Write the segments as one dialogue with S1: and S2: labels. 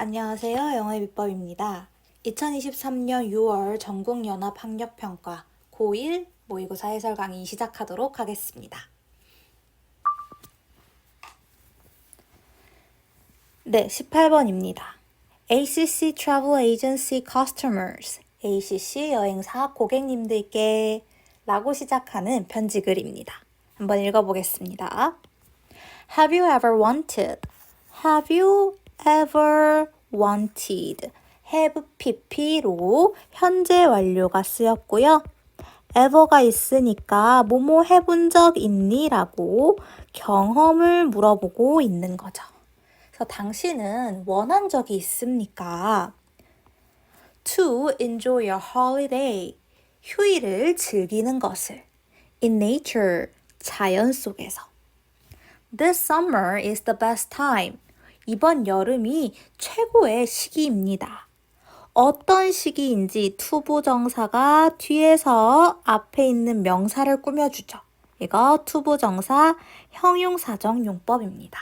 S1: 안녕하세요. 영어의 비법입니다. 2023년 6월 전국연합학력평가 고1 모의고사 해설 강의 시작하도록 하겠습니다. 네, 18번입니다. ACC Travel Agency Customers, ACC 여행사 고객님들께 라고 시작하는 편지 글입니다. 한번 읽어보겠습니다. Have you ever wanted? Have you ever wanted? have pp로 현재 완료가 쓰였고요. ever가 있으니까 뭐뭐 해본 적 있니? 라고 경험을 물어보고 있는 거죠. 그래서 당신은 원한 적이 있습니까? To enjoy your holiday. 휴일을 즐기는 것을. In nature. 자연 속에서. This summer is the best time. 이번 여름이 최고의 시기입니다. 어떤 시기인지 투부정사가 뒤에서 앞에 있는 명사를 꾸며주죠. 이거 투부정사 형용사적 용법입니다.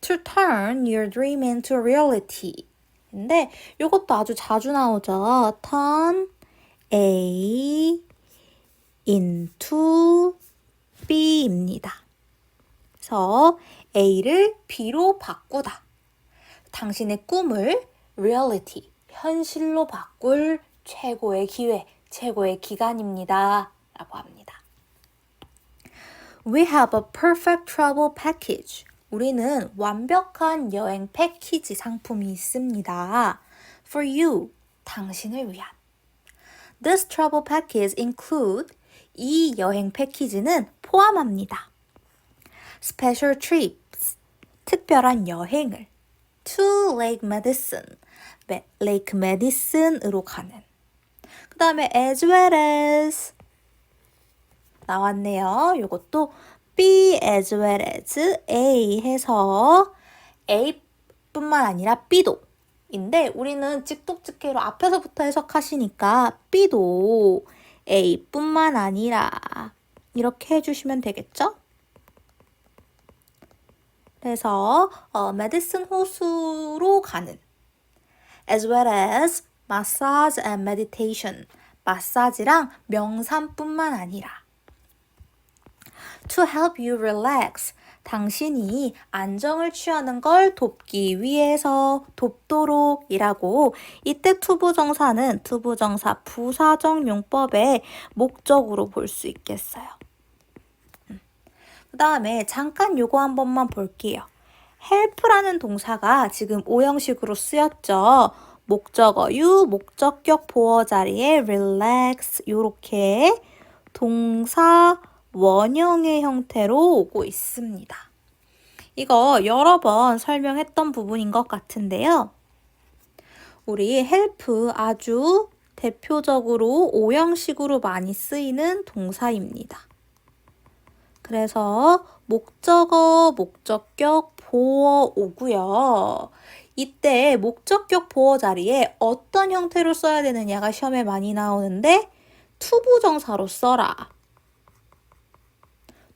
S1: To turn your dream into reality. 근데 이것도 아주 자주 나오죠. Turn A into B입니다. 그래서 A를 B로 바꾸다. 당신의 꿈을 reality, 현실로 바꿀 최고의 기회, 최고의 기간입니다. 라고 합니다. We have a perfect travel package. 우리는 완벽한 여행 패키지 상품이 있습니다. For you, 당신을 위한. This travel package include, 이 여행 패키지는 포함합니다. Special trips, 특별한 여행을. To Lake Madison, Lake Madison으로 가는. 그 다음에 as well as 나왔네요. 이것도 B as well as A 해서 A뿐만 아니라 B도 인데 우리는 찍독찍개로 앞에서부터 해석하시니까 B도 A뿐만 아니라 이렇게 해주시면 되겠죠? 그래서 메디슨 호수로 가는 as well as massage and meditation 마사지랑 명상뿐만 아니라 to help you relax 당신이 안정을 취하는 걸 돕기 위해서 돕도록 이라고 이때 투부정사는 투부정사 부사적 용법의 목적으로 볼 수 있겠어요. 그 다음에 잠깐 요거 한 번만 볼게요. help라는 동사가 지금 오형식으로 쓰였죠. 목적어 you, 목적격 보어 자리에 relax 요렇게 동사 원형의 형태로 오고 있습니다. 이거 여러 번 설명했던 부분인 것 같은데요. 우리 help 아주 대표적으로 오형식으로 많이 쓰이는 동사입니다. 그래서 목적어, 목적격, 보어 오고요. 이때 목적격 보어 자리에 어떤 형태로 써야 되느냐가 시험에 많이 나오는데 투부정사로 써라.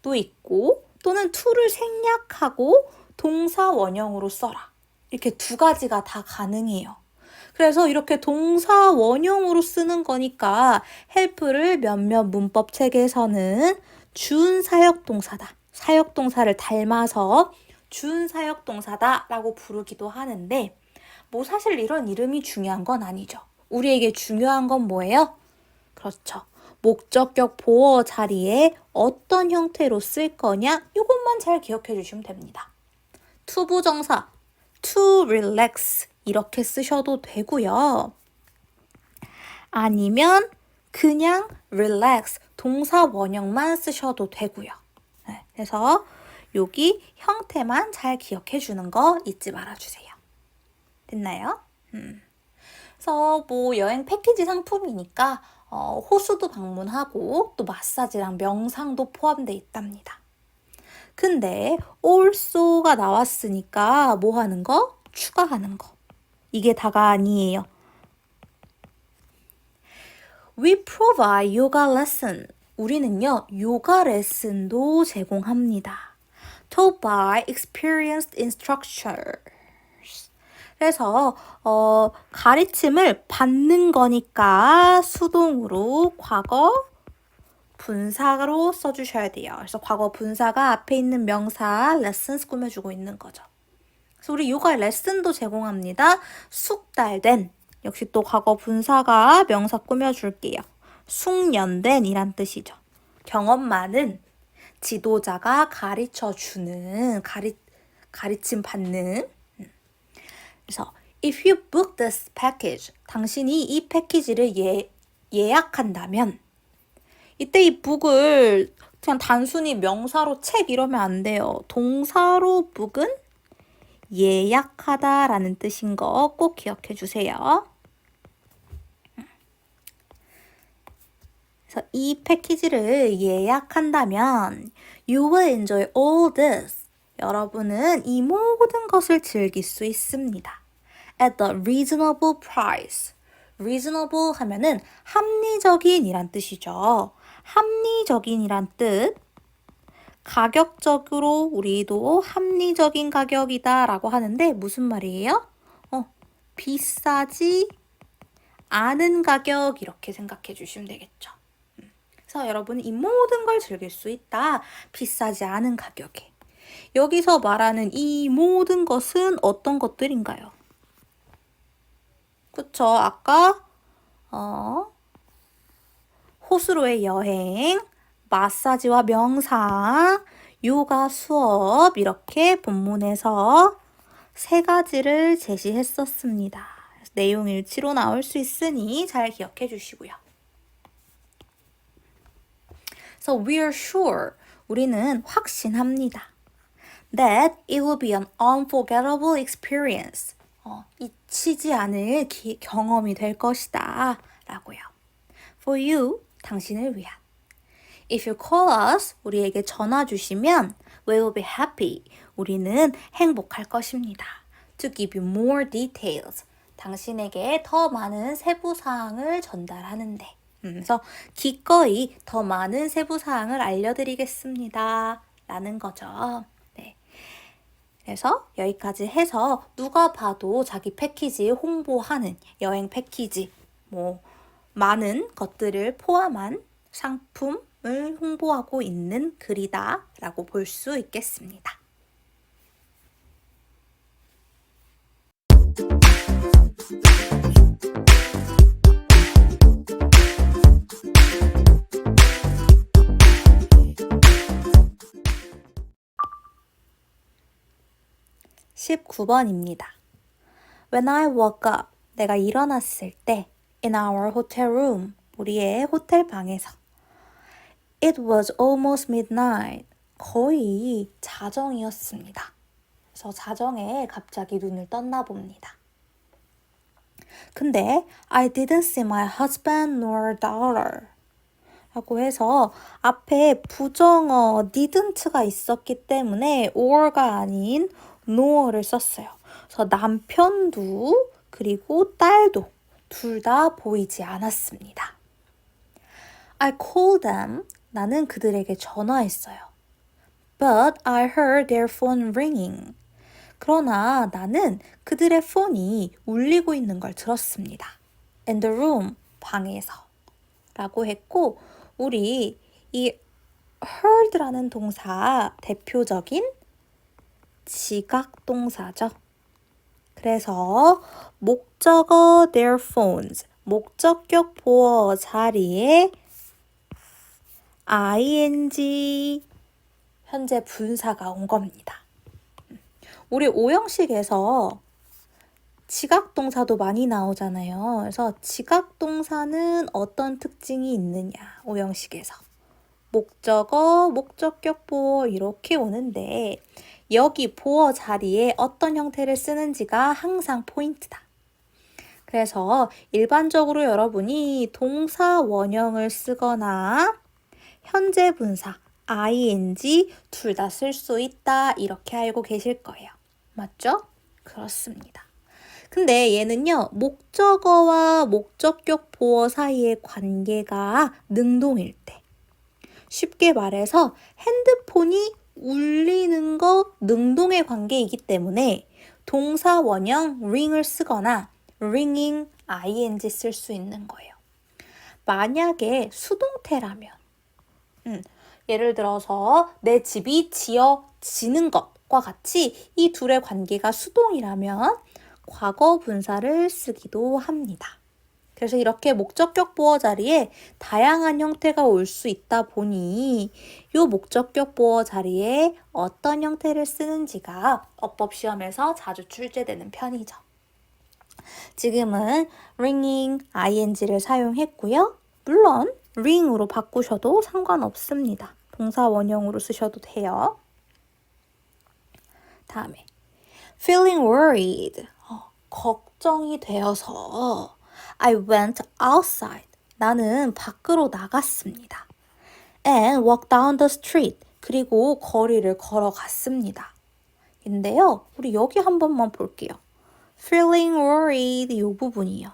S1: 또 있고 또는 to를 생략하고 동사 원형으로 써라. 이렇게 두 가지가 다 가능해요. 그래서 이렇게 동사 원형으로 쓰는 거니까 help를 몇몇 문법 책에서는 준사역동사다. 사역동사를 닮아서 준사역동사다 라고 부르기도 하는데 뭐 사실 이런 이름이 중요한 건 아니죠. 우리에게 중요한 건 뭐예요? 그렇죠. 목적격 보어 자리에 어떤 형태로 쓸 거냐 이것만 잘 기억해 주시면 됩니다. 투부정사 to relax 이렇게 쓰셔도 되고요. 아니면 그냥 relax 동사 원형만 쓰셔도 되고요. 네, 그래서 여기 형태만 잘 기억해 주는 거 잊지 말아주세요. 됐나요? 그래서 뭐 여행 패키지 상품이니까 호수도 방문하고 또 마사지랑 명상도 포함되어 있답니다. 근데 also가 나왔으니까 뭐 하는 거? 추가하는 거. 이게 다가 아니에요. We provide yoga lesson. 우리는요, 요가 레슨도 제공합니다. Taught by experienced instructors. 그래서 가르침을 받는 거니까 수동으로 과거 분사로 써주셔야 돼요. 그래서 과거 분사가 앞에 있는 명사 lessons 꾸며주고 있는 거죠. 그래서 우리 요가 레슨도 제공합니다. 숙달된, 역시 또 과거 분사가 명사 꾸며줄게요. 숙련된 이란 뜻이죠. 경험 많은, 지도자가 가르쳐주는, 가르침 받는. 그래서 if you book this package, 당신이 이 패키지를 예약한다면, 이때 이 book을 그냥 단순히 명사로 책 이러면 안 돼요. 동사로 book은 예약하다라는 뜻인 거 꼭 기억해 주세요. 그래서 이 패키지를 예약한다면 you will enjoy all this. 여러분은 이 모든 것을 즐길 수 있습니다. At the reasonable price. reasonable 하면은 합리적인 이란 뜻이죠. 합리적인 이란 뜻. 가격적으로 우리도 합리적인 가격이다 라고 하는데 무슨 말이에요? 비싸지 않은 가격 이렇게 생각해 주시면 되겠죠. 그래서 여러분 이 모든 걸 즐길 수 있다. 비싸지 않은 가격에. 여기서 말하는 이 모든 것은 어떤 것들인가요? 그쵸? 아까 호수로의 여행, 마사지와 명상, 요가 수업 이렇게 본문에서 3가지를 제시했었습니다. 내용 일치로 나올 수 있으니 잘 기억해 주시고요. So we're sure, 우리는 확신합니다. That it will be an unforgettable experience. 잊히지 않을 경험이 될 것이다 라고요. For you, 당신을 위한. If you call us, 우리에게 전화 주시면 we will be happy. 우리는 행복할 것입니다. To give you more details. 당신에게 더 많은 세부사항을 전달하는데. 그래서 기꺼이 더 많은 세부사항을 알려드리겠습니다. 라는 거죠. 네. 그래서 여기까지 해서 누가 봐도 자기 패키지 홍보하는 여행 패키지, 많은 것들을 포함한 상품을 홍보하고 있는 글이다 라고 볼 수 있겠습니다. (19번입니다) When I woke up, 내가 일어났을 때 in our hotel room, 우리의 호텔 방에서 It was almost midnight, 거의 자정이었습니다. 그래서 자정에 갑자기 눈을 떴나 봅니다. 근데 I didn't see my husband nor daughter 라고 해서 앞에 부정어 didn't가 있었기 때문에 or가 아닌 no를 썼어요. 그래서 남편도 그리고 딸도 둘 다 보이지 않았습니다. I called them. 나는 그들에게 전화했어요. But I heard their phone ringing. 그러나 나는 그들의 폰이 울리고 있는 걸 들었습니다. In the room, 방에서 라고 했고, 우리 이 heard라는 동사 대표적인 지각동사죠. 그래서 목적어 their phones, 목적격 보어 자리에 ing 현재 분사가 온 겁니다. 우리 오형식에서 지각동사도 많이 나오잖아요. 그래서 지각동사는 어떤 특징이 있느냐, 오형식에서. 목적어, 목적격 보어 이렇게 오는데 여기 보어 자리에 어떤 형태를 쓰는지가 항상 포인트다. 그래서 일반적으로 여러분이 동사 원형을 쓰거나 현재 분사, ing 둘 다 쓸 수 있다 이렇게 알고 계실 거예요. 맞죠? 그렇습니다. 근데 얘는요, 목적어와 목적격 보어 사이의 관계가 능동일 때. 쉽게 말해서 핸드폰이 울리는 거 능동의 관계이기 때문에 동사 원형 ring을 쓰거나 ringing ing 쓸 수 있는 거예요. 만약에 수동태라면 예를 들어서 내 집이 지어지는 것과 같이 이 둘의 관계가 수동이라면 과거 분사를 쓰기도 합니다. 그래서 이렇게 목적격 보어 자리에 다양한 형태가 올 수 있다 보니 이 목적격 보어 자리에 어떤 형태를 쓰는지가 어법 시험에서 자주 출제되는 편이죠. 지금은 ringing ing를 사용했고요. 물론 ring으로 바꾸셔도 상관없습니다. 동사 원형으로 쓰셔도 돼요. 다음에 feeling worried, 걱정이 되어서 I went outside, 나는 밖으로 나갔습니다. And walked down the street, 그리고 거리를 걸어갔습니다. 인데요, 우리 여기 한 번만 볼게요. feeling worried 이 부분이요.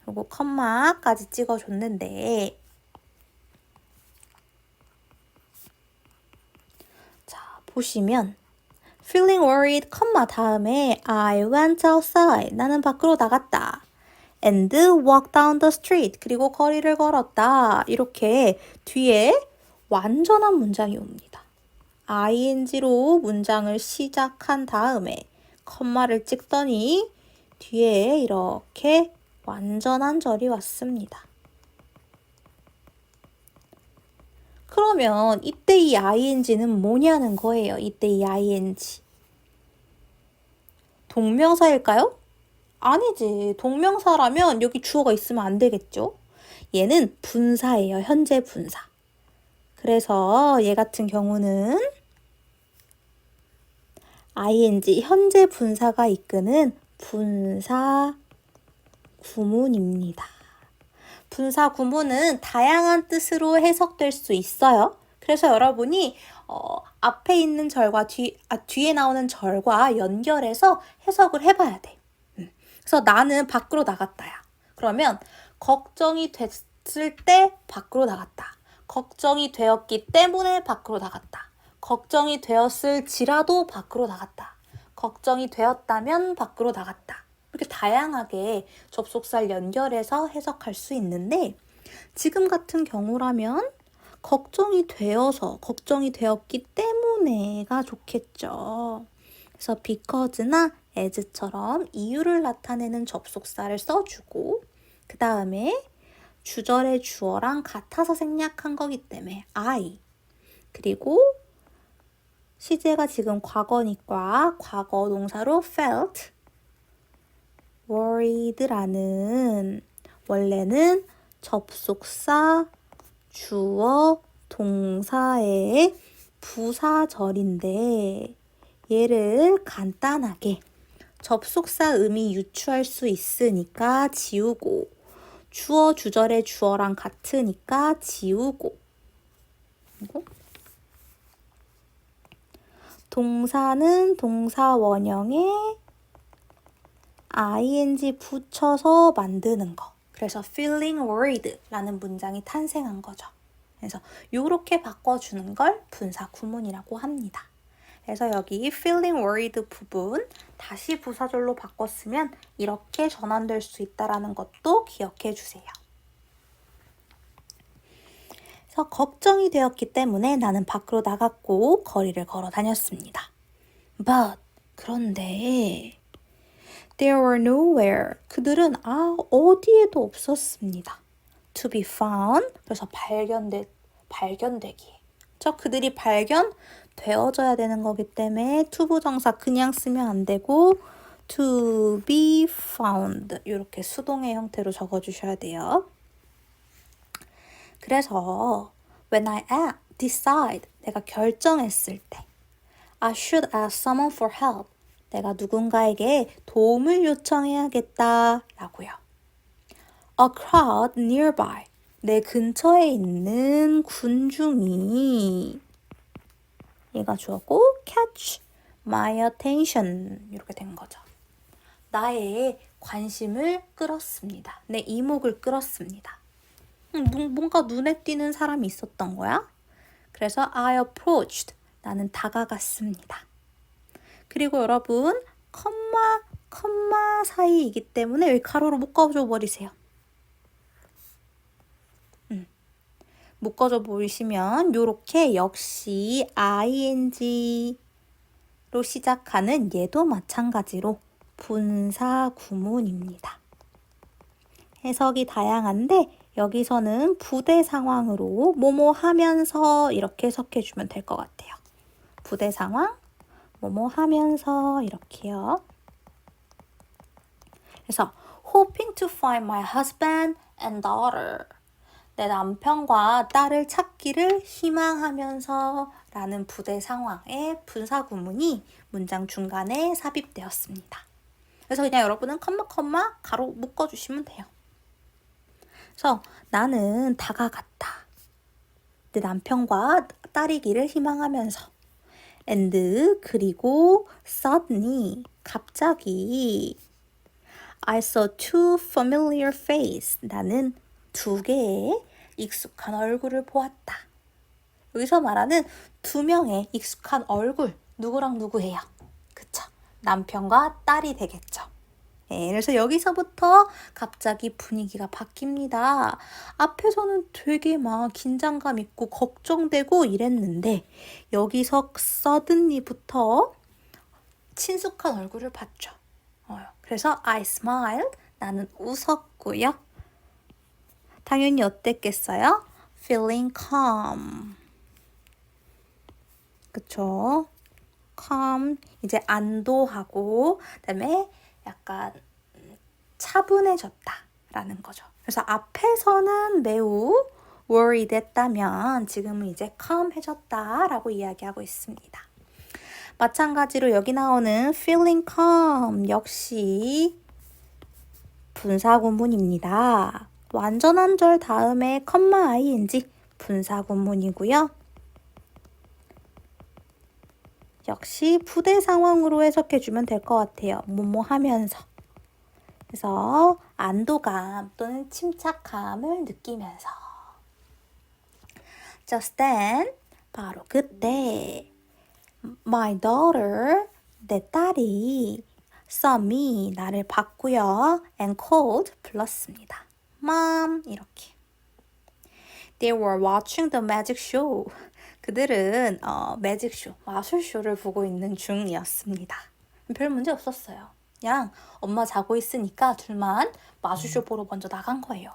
S1: 그리고 컴마까지 찍어줬는데 자, 보시면 feeling worried, 컴마 다음에 I went outside, 나는 밖으로 나갔다. And walked down the street, 그리고 거리를 걸었다. 이렇게 뒤에 완전한 문장이 옵니다. ing로 문장을 시작한 다음에 컴마를 찍더니 뒤에 이렇게 완전한 절이 왔습니다. 그러면 이때 이 ing는 뭐냐는 거예요. 이때 이 ing. 동명사일까요? 아니지. 동명사라면 여기 주어가 있으면 안 되겠죠? 얘는 분사예요. 현재 분사. 그래서 얘 같은 경우는 ing, 현재 분사가 이끄는 분사 구문입니다. 분사 구문은 다양한 뜻으로 해석될 수 있어요. 그래서 여러분이 앞에 있는 절과 뒤에 나오는 절과 연결해서 해석을 해봐야 돼. 그래서 나는 밖으로 나갔다야. 그러면 걱정이 됐을 때 밖으로 나갔다. 걱정이 되었기 때문에 밖으로 나갔다. 걱정이 되었을지라도 밖으로 나갔다. 걱정이 되었다면 밖으로 나갔다. 이렇게 다양하게 접속사를 연결해서 해석할 수 있는데 지금 같은 경우라면 걱정이 되어서, 걱정이 되었기 때문에가 좋겠죠. 그래서 because나 as처럼 이유를 나타내는 접속사를 써주고 그 다음에 주절의 주어랑 같아서 생략한 거기 때문에 I, 그리고 시제가 지금 과거니까 과거 동사로 felt worried라는 원래는 접속사, 주어, 동사의 부사절인데 얘를 간단하게 접속사 의미 유추할 수 있으니까 지우고 주어, 주절의 주어랑 같으니까 지우고 그리고 동사는 동사 원형에 ing 붙여서 만드는 거. 그래서 feeling worried라는 문장이 탄생한 거죠. 그래서 이렇게 바꿔주는 걸 분사 구문이라고 합니다. 그래서 여기 feeling worried 부분 다시 부사절로 바꿨으면 이렇게 전환될 수 있다는 것도 기억해 주세요. 그래서 걱정이 되었기 때문에 나는 밖으로 나갔고 거리를 걸어 다녔습니다. But 그런데 there were nowhere, 그들은 어디에도 없었습니다. To be found, 그래서 발견되기. 그들이 발견되어져야 되는 거기 때문에 투부정사 그냥 쓰면 안 되고 to be found 이렇게 수동의 형태로 적어주셔야 돼요. 그래서 when I decide, 내가 결정했을 때 I should ask someone for help, 내가 누군가에게 도움을 요청해야겠다 라고요. A crowd nearby, 내 근처에 있는 군중이 얘가 주었고 catch my attention 이렇게 된 거죠. 나의 관심을 끌었습니다. 내 이목을 끌었습니다. 뭔가 눈에 띄는 사람이 있었던 거야. 그래서 I approached, 나는 다가갔습니다. 그리고 여러분 컴마 사이이기 때문에 여기 가로로 묶어줘 버리세요. 묶어줘 보이시면 요렇게 역시 ing로 시작하는 얘도 마찬가지로 분사 구문입니다. 해석이 다양한데 여기서는 부대 상황으로 뭐뭐 하면서 이렇게 해석해주면 될 것 같아요. 부대 상황, 뭐뭐 하면서 이렇게요. 그래서 hoping to find my husband and daughter. 내 남편과 딸을 찾기를 희망하면서 라는 부대 상황의 분사 구문이 문장 중간에 삽입되었습니다. 그래서 그냥 여러분은 컴마 가로 묶어주시면 돼요. 그래서 나는 다가갔다. 내 남편과 딸이기를 희망하면서 and 그리고 suddenly 갑자기 I saw two familiar faces. 나는 두 개의 익숙한 얼굴을 보았다. 여기서 말하는 두 명의 익숙한 얼굴, 누구랑 누구예요? 그쵸? 남편과 딸이 되겠죠. 네, 그래서 여기서부터 갑자기 분위기가 바뀝니다. 앞에서는 되게 막 긴장감 있고 걱정되고 이랬는데 여기서 suddenly부터 친숙한 얼굴을 봤죠. 그래서 I smiled, 나는 웃었고요. 당연히 어땠겠어요? Feeling calm. 그쵸? calm, 이제 안도하고 그다음에 약간 차분해졌다라는 거죠. 그래서 앞에서는 매우 worried 했다면 지금은 이제 calm해졌다라고 이야기하고 있습니다. 마찬가지로 여기 나오는 feeling calm 역시 분사구문입니다. 완전한 절 다음에 컴마 ing 분사구문이고요. 역시 부대 상황으로 해석해주면 될 것 같아요. 뭐뭐 하면서. 그래서 안도감 또는 침착함을 느끼면서. Just then, 바로 그때 My daughter, 내 딸이 saw me, 나를 봤고요. And called, 불렀습니다. Mom, 이렇게. They were watching the magic show. 그들은 매직쇼, 마술쇼를 보고 있는 중이었습니다. 별 문제 없었어요. 그냥 엄마 자고 있으니까 둘만 마술쇼 보러 먼저 나간 거예요.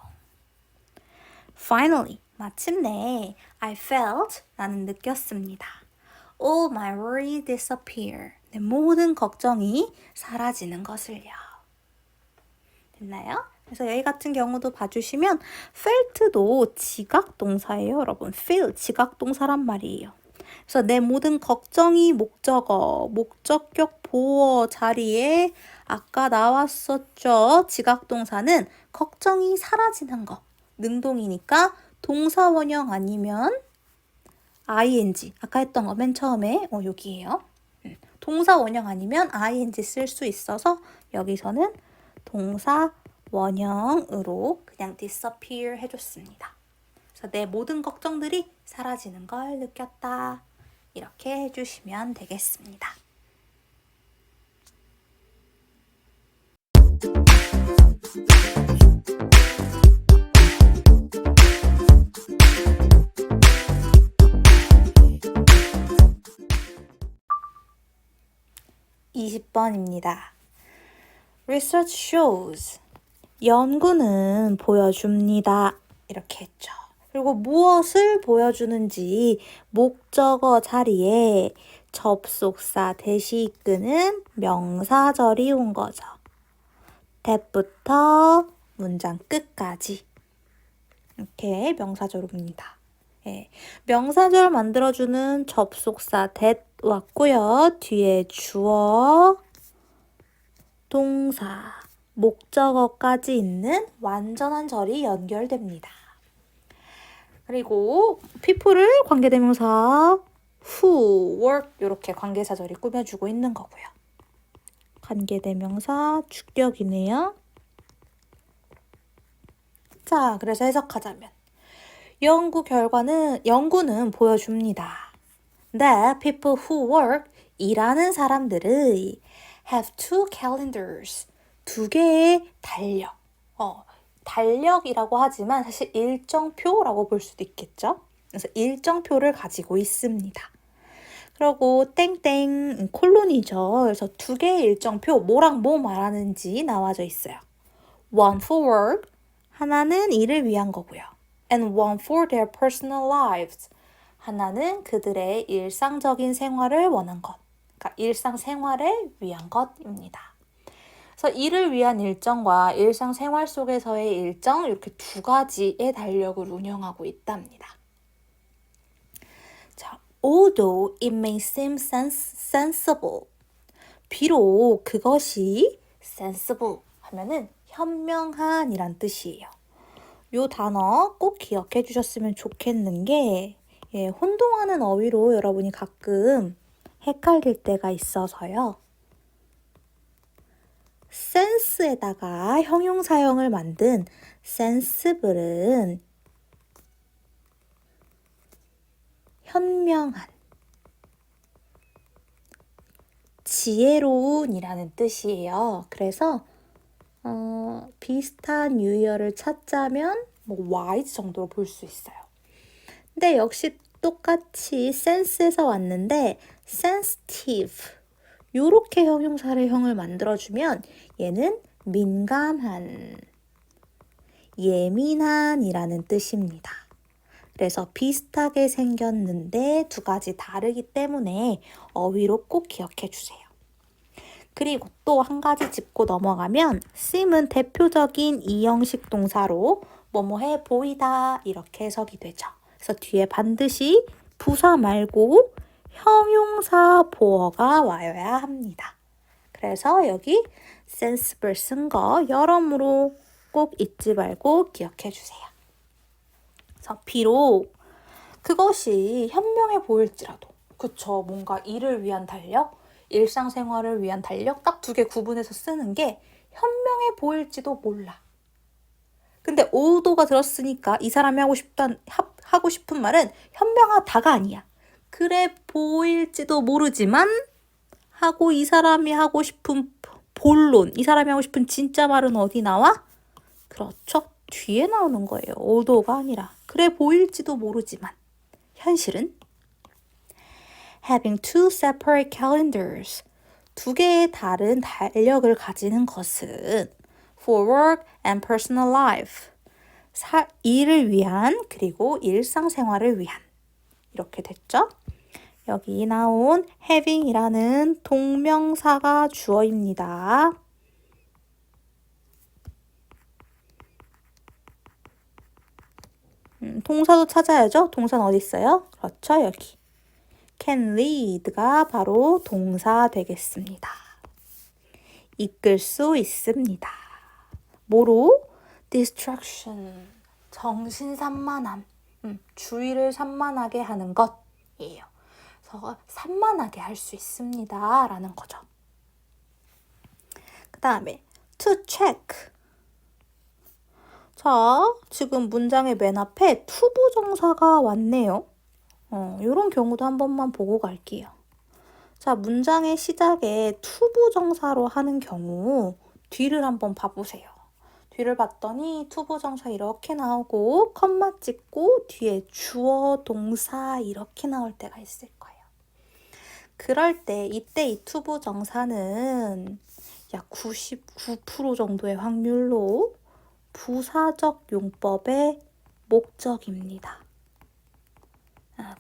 S1: Finally, 마침내 I felt, 나는 느꼈습니다. All my worry disappear. 내 모든 걱정이 사라지는 것을요. 됐나요? 그래서 여기 같은 경우도 봐주시면 felt도 지각동사예요, 여러분. feel, 지각동사란 말이에요. 그래서 내 모든 걱정이 목적어, 목적격 보어 자리에 아까 나왔었죠. 지각동사는 걱정이 사라지는 거. 능동이니까 동사 원형 아니면 ing. 아까 했던 거 맨 처음에 여기에요. 동사 원형 아니면 ing 쓸 수 있어서 여기서는 동사 원형으로 그냥 disappear 해줬습니다. 그래서 내 모든 걱정들이 사라지는 걸 느꼈다. 이렇게 해주시면 되겠습니다. (20번입니다) Research shows. 연구는 보여줍니다. 이렇게 했죠. 그리고 무엇을 보여주는지 목적어 자리에 접속사 대시 이끄는 명사절이 온 거죠. that부터 문장 끝까지 이렇게 명사절 옵니다. 예, 명사절 만들어주는 접속사 that 왔고요. 뒤에 주어, 동사, 목적어까지 있는 완전한 절이 연결됩니다. 그리고 people을 관계대명사 who, work 이렇게 관계사절이 꾸며주고 있는 거고요. 관계대명사 주격이네요. 자, 그래서 해석하자면 연구는 보여줍니다. That people who work, 일하는 사람들의 have two calendars. 두 개의 달력. 달력이라고 하지만 사실 일정표라고 볼 수도 있겠죠. 그래서 일정표를 가지고 있습니다. 그리고 땡땡 콜론이죠. 그래서 두 개의 일정표 뭐랑 뭐 말하는지 나와져 있어요. One for work, 하나는 일을 위한 거고요. And one for their personal lives. 하나는 그들의 일상적인 생활을 원한 것. 그러니까 일상생활을 위한 것입니다. 그래서 일을 위한 일정과 일상생활 속에서의 일정 이렇게 두 가지의 달력을 운영하고 있답니다. 자, although it may seem sensible. 비록 그것이 sensible 하면은 현명한이란 뜻이에요. 요 단어 꼭 기억해 주셨으면 좋겠는 게 혼동하는 어휘로 여러분이 가끔 헷갈릴 때가 있어서요. sense에다가 형용사형을 만든 sensible은 현명한, 지혜로운이라는 뜻이에요. 그래서 비슷한 유의어를 찾자면 wise 정도로 볼 수 있어요. 근데 역시 똑같이 sense에서 왔는데 sensitive 요렇게 형용사를 형을 만들어주면 얘는 민감한, 예민한이라는 뜻입니다. 그래서 비슷하게 생겼는데 두 가지 다르기 때문에 어휘로 꼭 기억해 주세요. 그리고 또 한 가지 짚고 넘어가면 seem은 대표적인 이형식 동사로 뭐뭐해 보이다 이렇게 해석이 되죠. 그래서 뒤에 반드시 부사 말고 형용사 보어가 와야 합니다. 그래서 여기 sensible 쓴 거 여러모로 꼭 잊지 말고 기억해 주세요. 그래서 비록 그것이 현명해 보일지라도 그쵸, 뭔가 일을 위한 달력, 일상생활을 위한 달력 딱 두 개 구분해서 쓰는 게 현명해 보일지도 몰라. 근데 오도가 들었으니까 이 사람이 하고 싶은 말은 현명하다가 아니야. 그래 보일지도 모르지만 하고 이 사람이 하고 싶은 본론, 이 사람이 하고 싶은 진짜 말은 어디 나와? 그렇죠. 뒤에 나오는 거예요. 오도가 아니라. 그래 보일지도 모르지만 현실은 having two separate calendars. 두 개의 다른 달력을 가지는 것은 for work and personal life. 일을 위한 그리고 일상생활을 위한. 이렇게 됐죠? 여기 나온 having이라는 동명사가 주어입니다. 동사도 찾아야죠. 동사는 어디 있어요? 그렇죠, 여기. can lead가 바로 동사 되겠습니다. 이끌 수 있습니다. 뭐로? distraction, 정신산만함, 주의를 산만하게 하는 것이에요. 그래서 산만하게 할 수 있습니다. 라는 거죠. 그 다음에 to check. 자, 지금 문장의 맨 앞에 투부정사가 왔네요. 이런 경우도 한 번만 보고 갈게요. 자, 문장의 시작에 투부정사로 하는 경우 뒤를 한번 봐보세요. 뒤를 봤더니 투부정사 이렇게 나오고 컴마 찍고 뒤에 주어, 동사 이렇게 나올 때가 있을 거예요. 그럴 때 이때 이 투부정사는 약 99% 정도의 확률로 부사적 용법의 목적입니다.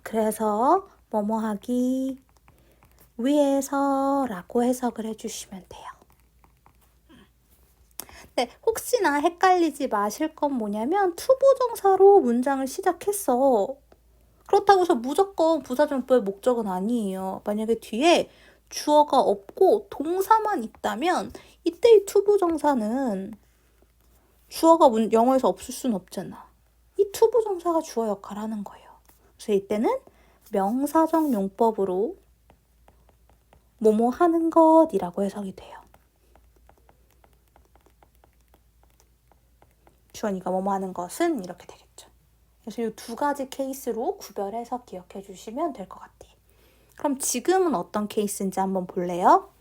S1: 그래서 뭐뭐하기 위해서 라고 해석을 해주시면 돼요. 네, 혹시나 헷갈리지 마실 건 뭐냐면 투부정사로 문장을 시작했어. 그렇다고 해서 무조건 부사정법의 목적은 아니에요. 만약에 뒤에 주어가 없고 동사만 있다면 이때 이 투부정사는 주어가 영어에서 없을 수는 없잖아. 이 투부정사가 주어 역할을 하는 거예요. 그래서 이때는 명사적 용법으로 뭐뭐 하는 것이라고 해석이 돼요. 주원이가 뭐뭐 하는 것은 이렇게 되겠죠. 그래서 이 두 가지 케이스로 구별해서 기억해 주시면 될 것 같아요. 그럼 지금은 어떤 케이스인지 한번 볼래요?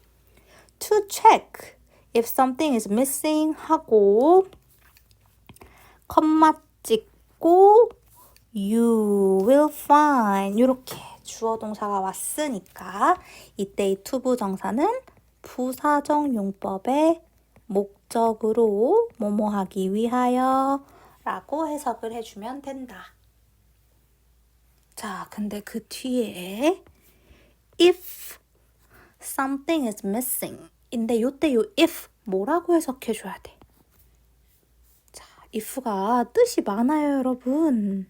S1: to check if something is missing 하고 컴마 찍고 you will find 이렇게 주어 동사가 왔으니까 이때의 투부정사는 부사적 용법의 목적으로 뭐뭐 하기 위하여 라고 해석을 해주면 된다. 자, 근데 그 뒤에 if something is missing 인데 요때 요 if 뭐라고 해석해줘야 돼? 자, if가 뜻이 많아요, 여러분.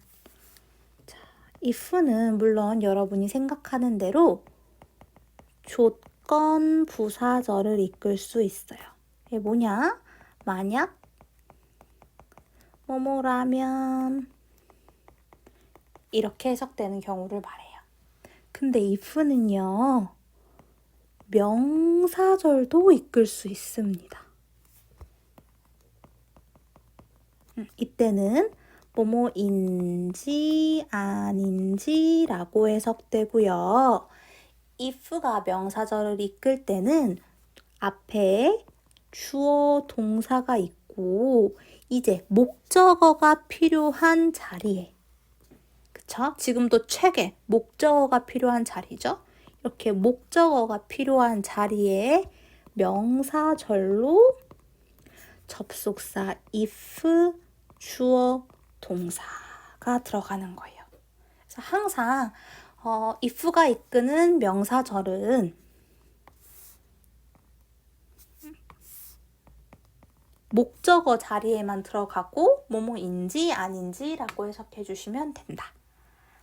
S1: 자, if는 물론 여러분이 생각하는 대로 조건 부사절을 이끌 수 있어요. 이게 뭐냐? 만약 뭐뭐라면 이렇게 해석되는 경우를 말해요. 근데 if는요. 명사절도 이끌 수 있습니다. 이때는 뭐뭐인지 아닌지 라고 해석되고요. if가 명사절을 이끌 때는 앞에 주어 동사가 있고 이제 목적어가 필요한 자리에 그쵸? 지금도 책에 목적어가 필요한 자리죠? 이렇게 목적어가 필요한 자리에 명사절로 접속사 if, 주어, 동사가 들어가는 거예요. 그래서 항상 if가 이끄는 명사절은 목적어 자리에만 들어가고 뭐뭐인지 아닌지라고 해석해 주시면 된다.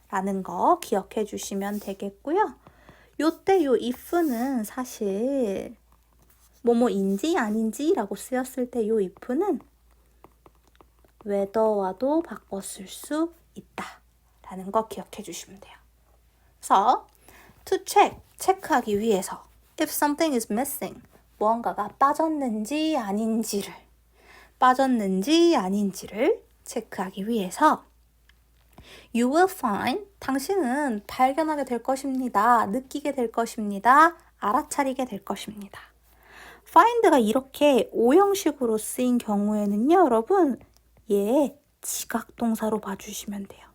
S1: 라는 거 기억해 주시면 되겠고요. 요때 요 if는 사실 뭐뭐인지 아닌지라고 쓰였을 때 요 if는 whether와도 바꿔 쓸 수 있다. 라는 거 기억해 주시면 돼요. 그래서 to check, 체크하기 위해서 if something is missing, 무언가가 빠졌는지 아닌지를 체크하기 위해서 you will find, 당신은 발견하게 될 것입니다. 느끼게 될 것입니다. 알아차리게 될 것입니다. find가 이렇게 오형식으로 쓰인 경우에는요, 여러분, 얘 지각동사로 봐주시면 돼요.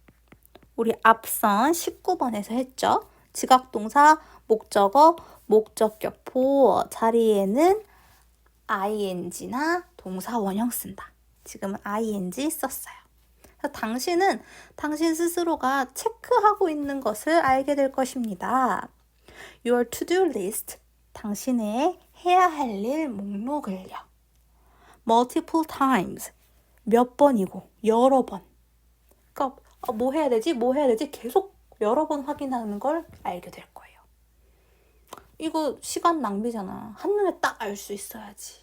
S1: 우리 앞선 19번에서 했죠? 지각동사, 목적어, 목적격포 자리에는 ing나 동사 원형 쓴다. 지금은 ing 썼어요. 당신은 당신 스스로가 체크하고 있는 것을 알게 될 것입니다. Your to-do list, 당신의 해야 할 일 목록을요. Multiple times, 몇 번이고 여러 번. 그러니까 뭐 해야 되지 계속 여러 번 확인하는 걸 알게 될 거예요. 이거 시간 낭비잖아. 한눈에 딱 알 수 있어야지.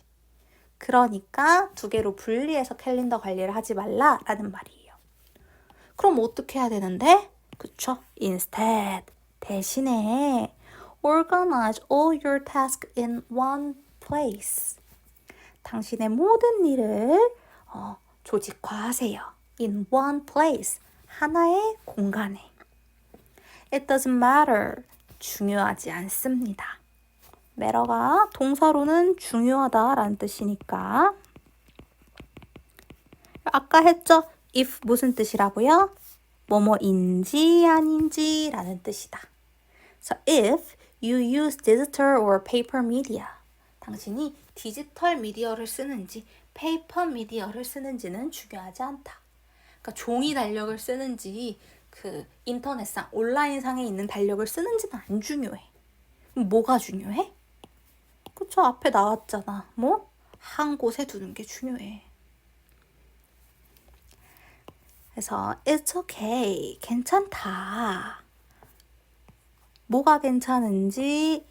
S1: 그러니까 두 개로 분리해서 캘린더 관리를 하지 말라라는 말이에요. 그럼 어떻게 해야 되는데? 그쵸? Instead, 대신에 organize all your tasks in one place. 당신의 모든 일을 조직화하세요. In one place, 하나의 공간에. It doesn't matter, 중요하지 않습니다. matter가 동사로는 중요하다라는 뜻이니까. 아까 했죠? if 무슨 뜻이라고요? 뭐뭐인지 아닌지 라는 뜻이다. So if you use digital or paper media, 당신이 디지털 미디어를 쓰는지 페이퍼 미디어를 쓰는지는 중요하지 않다. 그러니까 종이 달력을 쓰는지 그 인터넷상 온라인상에 있는 달력을 쓰는지는 안 중요해. 뭐가 중요해? 그쵸? 앞에 나왔잖아. 뭐? 한 곳에 두는 게 중요해. 그래서 it's okay, 괜찮다. 뭐가 괜찮은지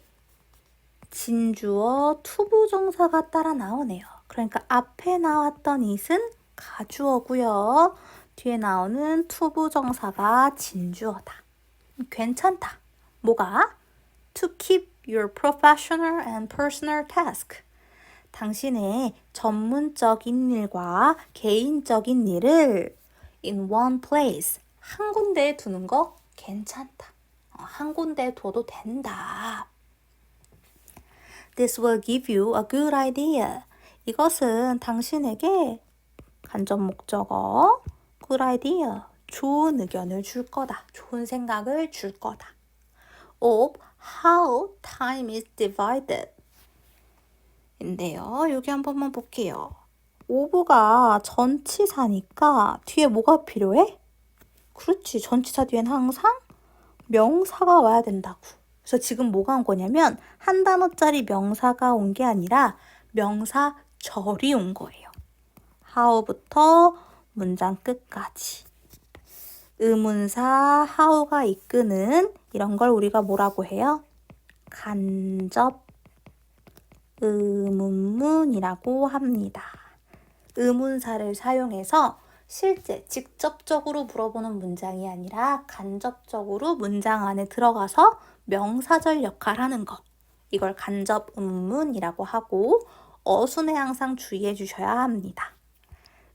S1: 진주어 투부정사가 따라 나오네요. 그러니까 앞에 나왔던 it은 가주어고요. 뒤에 나오는 투부정사가 진주어다. 괜찮다. 뭐가? To keep your professional and personal task. 당신의 전문적인 일과 개인적인 일을 in one place, 한 군데에 두는 거 괜찮다. 한 군데에 둬도 된다. This will give you a good idea. 이것은 당신에게 간접 목적어 good idea. 좋은 의견을 줄 거다. 좋은 생각을 줄 거다. of how time is divided. 인데요. 여기 한 번만 볼게요. of가 전치사니까 뒤에 뭐가 필요해? 그렇지. 전치사 뒤엔 항상 명사가 와야 된다고. 그래서 지금 뭐가 온 거냐면 한 단어짜리 명사가 온 게 아니라 명사절이 온 거예요. how부터 문장 끝까지. 의문사 how가 이끄는 이런 걸 우리가 뭐라고 해요? 간접 의문문이라고 합니다. 의문사를 사용해서 실제 직접적으로 물어보는 문장이 아니라 간접적으로 문장 안에 들어가서 명사절 역할을 하는 것. 이걸 간접 의문문이라고 하고 어순에 항상 주의해 주셔야 합니다.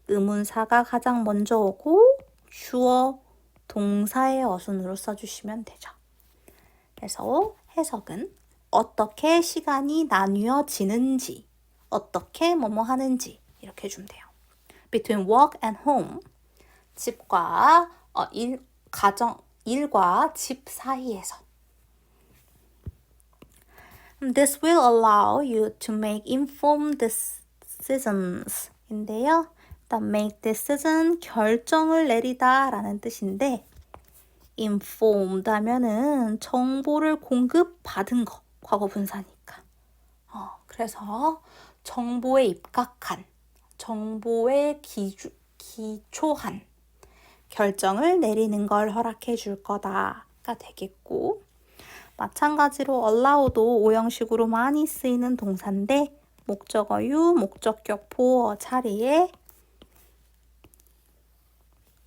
S1: 의문사가 가장 먼저 오고 주어, 동사의 어순으로 써주시면 되죠. 그래서 해석은 어떻게 시간이 나뉘어지는지, 어떻게 뭐뭐 하는지 이렇게 해주면 돼요. Between work and home, 집과 일과 집 사이에서. This will allow you to make informed decisions. 인데요. 일단 make decision, 결정을 내리다 라는 뜻인데 informed 하면은 정보를 공급받은 거, 과거 분사니까. 그래서 정보에 입각한, 정보에 기초한 결정을 내리는 걸 허락해 줄 거다가 되겠고, 마찬가지로 allow도 오형식으로 많이 쓰이는 동사인데 목적어 you, 목적격 보어 자리에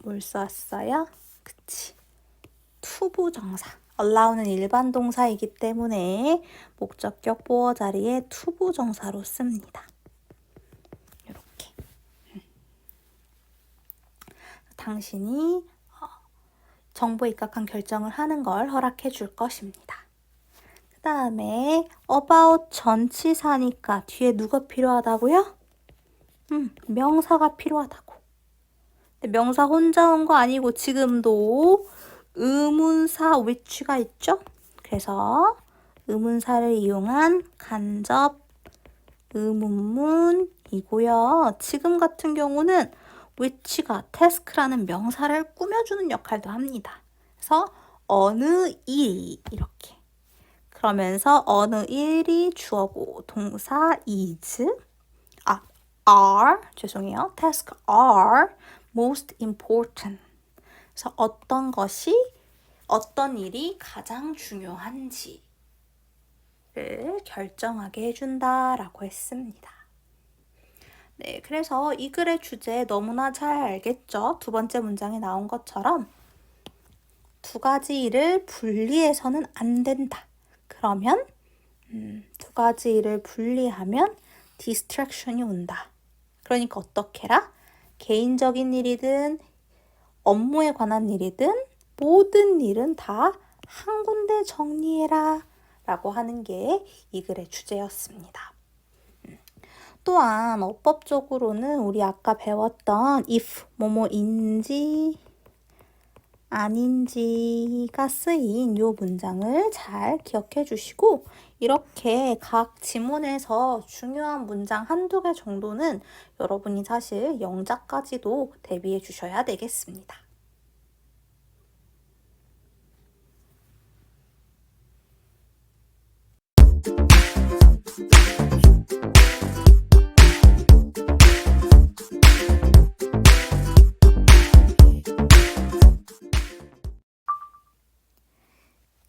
S1: 뭘 썼어요? 그치. 투부정사. allow는 일반 동사이기 때문에 목적격 보어 자리에 투부정사로 씁니다. 이렇게. 당신이 정보에 입각한 결정을 하는 걸 허락해 줄 것입니다. 그 다음에 about 전치사니까 뒤에 누가 필요하다고요? 명사가 필요하다고. 근데 명사 혼자 온 거 아니고 지금도 의문사 which가 있죠? 그래서 의문사를 이용한 간접 의문문이고요. 지금 같은 경우는 which가 task라는 명사를 꾸며주는 역할도 합니다. 그래서 어느 일이 이렇게. 그러면서 어느 일이 주어고 동사 is, are, 죄송해요. task are most important. 그래서 어떤 일이 가장 중요한지를 결정하게 해준다라고 했습니다. 네, 그래서 이 글의 주제 너무나 잘 알겠죠? 두 번째 문장에 나온 것처럼 두 가지 일을 분리해서는 안 된다. 그러면 두 가지 일을 분리하면 distraction이 온다. 그러니까 어떻게라? 개인적인 일이든 업무에 관한 일이든 모든 일은 다 한 군데 정리해라 라고 하는 게 이 글의 주제였습니다. 또한 어법적으로는 우리 아까 배웠던 if 뭐뭐인지 아닌지가 쓰인 이 문장을 잘 기억해 주시고 이렇게 각 지문에서 중요한 문장 한두 개 정도는 여러분이 사실 영작까지도 대비해 주셔야 되겠습니다.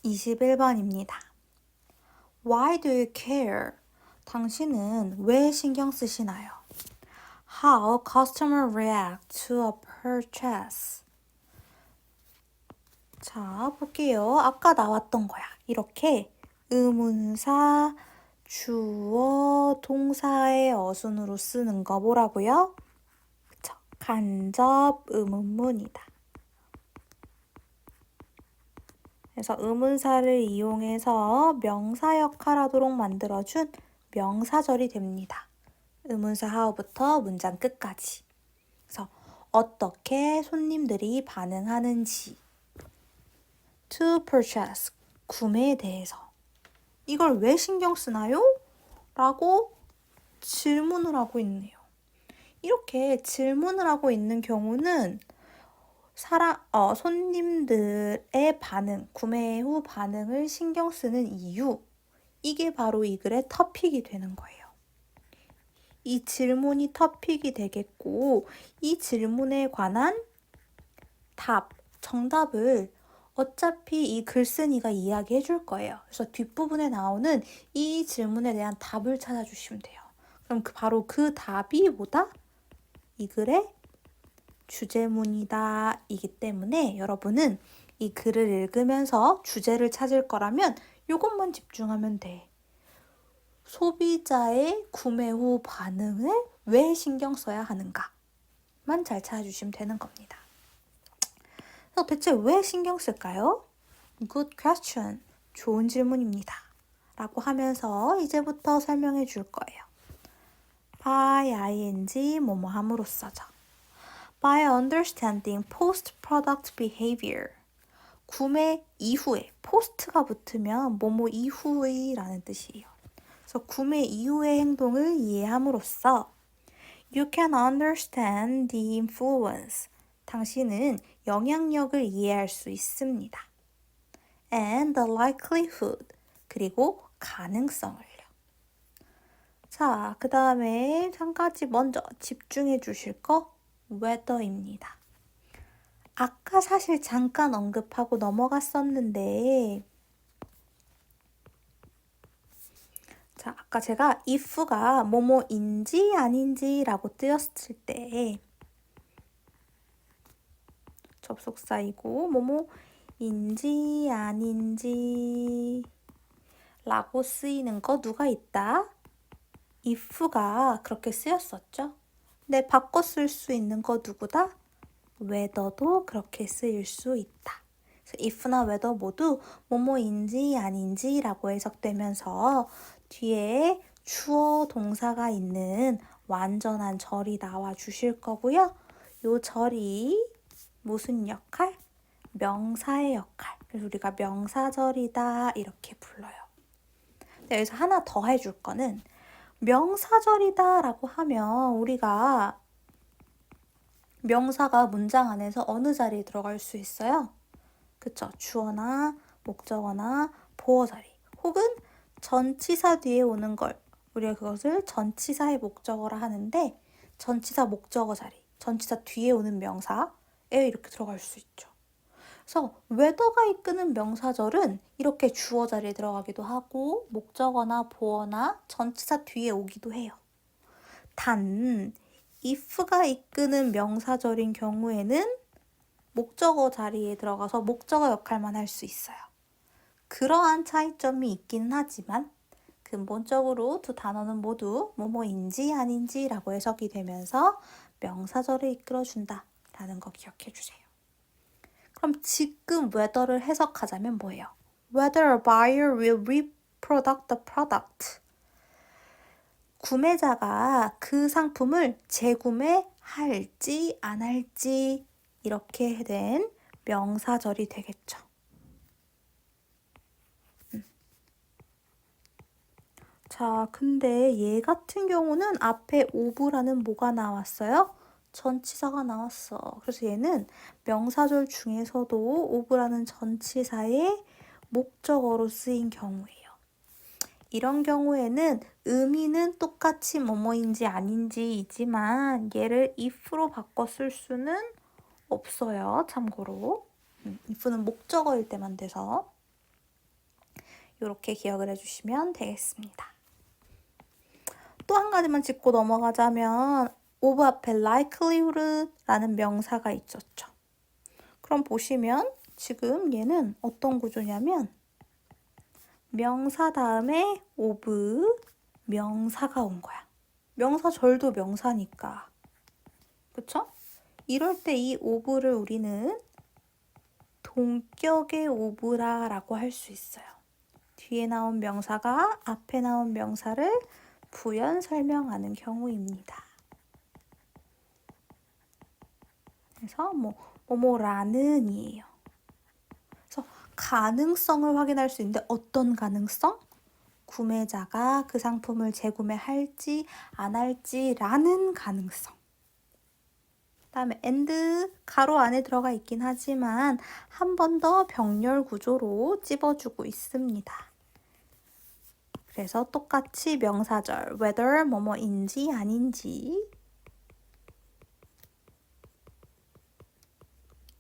S1: (21번입니다) Why do you care? 당신은 왜 신경 쓰시나요? How customer react to a purchase? 자, 볼게요. 아까 나왔던 거야. 이렇게 의문사, 주어, 동사의 어순으로 쓰는 거 뭐라고요? 그쵸? 간접 의문문이다. 그래서 의문사를 이용해서 명사 역할하도록 만들어준 명사절이 됩니다. 의문사 how부터 문장 끝까지. 그래서 어떻게 손님들이 반응하는지. To purchase, 구매에 대해서. 이걸 왜 신경 쓰나요? 라고 질문을 하고 있네요. 이렇게 질문을 하고 있는 경우는 손님들의 반응, 구매 후 반응을 신경 쓰는 이유, 이게 바로 이 글의 토픽이 되는 거예요. 이 질문이 토픽이 되겠고, 이 질문에 관한 답, 정답을 어차피 이 글쓴이가 이야기해 줄 거예요. 그래서 뒷부분에 나오는 이 질문에 대한 답을 찾아주시면 돼요. 그럼 바로 그 답이 뭐다? 이 글의 주제문이다 이기 때문에 여러분은 이 글을 읽으면서 주제를 찾을 거라면 이것만 집중하면 돼. 소비자의 구매 후 반응을 왜 신경 써야 하는가만 잘 찾아주시면 되는 겁니다. 그래서 대체 왜 신경 쓸까요? Good question. 좋은 질문입니다. 라고 하면서 이제부터 설명해 줄 거예요. by ing 뭐뭐함으로써죠. By understanding post-product behavior. 구매 이후에, post가 붙으면 뭐뭐 이후의 라는 뜻이에요. 그래서 구매 이후의 행동을 이해함으로써 You can understand the influence. 당신은 영향력을 이해할 수 있습니다. And the likelihood. 그리고 가능성을요. 자, 그 다음에 한 가지 먼저 집중해 주실 거 whether입니다. 아까 사실 잠깐 언급하고 넘어갔었는데 자, 아까 제가 if가 뭐뭐인지 아닌지 라고 뜨였을 때 접속사이고 뭐뭐인지 아닌지 라고 쓰이는 거 누가 있다? if가 그렇게 쓰였었죠? 근데 바꿔 쓸 수 있는 거 누구다? whether도 그렇게 쓰일 수 있다. if나 whether 모두 뭐뭐인지 아닌지 라고 해석되면서 뒤에 주어 동사가 있는 완전한 절이 나와 주실 거고요. 요 절이 무슨 역할? 명사의 역할. 그래서 우리가 명사절이다 이렇게 불러요. 여기서 하나 더 해줄 거는 명사절이다 라고 하면 우리가 명사가 문장 안에서 어느 자리에 들어갈 수 있어요? 그쵸? 주어나 목적어나 보어 자리 혹은 전치사 뒤에 오는 걸 우리가 그것을 전치사의 목적어라 하는데 전치사 목적어 자리, 전치사 뒤에 오는 명사에 이렇게 들어갈 수 있죠. 그래서 whether가 이끄는 명사절은 이렇게 주어 자리에 들어가기도 하고 목적어나 보어나 전치사 뒤에 오기도 해요. 단 if가 이끄는 명사절인 경우에는 목적어 자리에 들어가서 목적어 역할만 할 수 있어요. 그러한 차이점이 있기는 하지만 근본적으로 두 단어는 모두 뭐뭐인지 아닌지 라고 해석이 되면서 명사절을 이끌어준다 라는 거 기억해 주세요. 그럼 지금 whether를 해석하자면 뭐예요? Whether a buyer will reproduce the product. 구매자가 그 상품을 재구매할지 안 할지 이렇게 된 명사절이 되겠죠. 자, 근데 얘 같은 경우는 앞에 오브라는 뭐가 나왔어요? 전치사가 나왔어. 그래서 얘는 명사절 중에서도 오브라는 전치사의 목적어로 쓰인 경우예요. 이런 경우에는 의미는 똑같이 뭐뭐인지 아닌지이지만 얘를 if로 바꿔 쓸 수는 없어요. 참고로. if는 목적어일 때만 돼서 이렇게 기억을 해주시면 되겠습니다. 또 한 가지만 짚고 넘어가자면 of 앞에 likelihood라는 명사가 있었죠. 그럼 보시면 지금 얘는 어떤 구조냐면 명사 다음에 of 명사가 온 거야. 명사절도 명사니까. 그쵸? 이럴 때 이 of를 우리는 동격의 of라고 할 수 있어요. 뒤에 나온 명사가 앞에 나온 명사를 부연 설명하는 경우입니다. 그래서 뭐뭐라는이에요. 그래서 가능성을 확인할 수 있는데 어떤 가능성? 구매자가 그 상품을 재구매할지 안 할지라는 가능성. 그다음에 and 가로 안에 들어가 있긴 하지만 한 번 더 병렬 구조로 찝어주고 있습니다. 그래서 똑같이 명사절 whether 뭐뭐인지 아닌지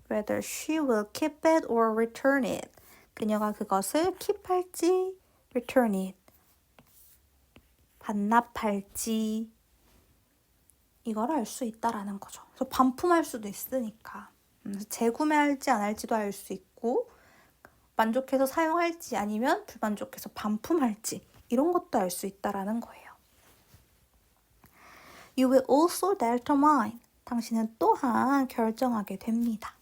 S1: whether she will keep it or return it. 그녀가 그것을 keep할지 return it. 반납할지 이걸 알 수 있다라는 거죠. 그래서 반품할 수도 있으니까. 재구매할지 안 할지도 알 수 있고 만족해서 사용할지 아니면 불만족해서 반품할지 이런 것도 알 수 있다라는 거예요. You will also determine. 당신은 또한 결정하게 됩니다.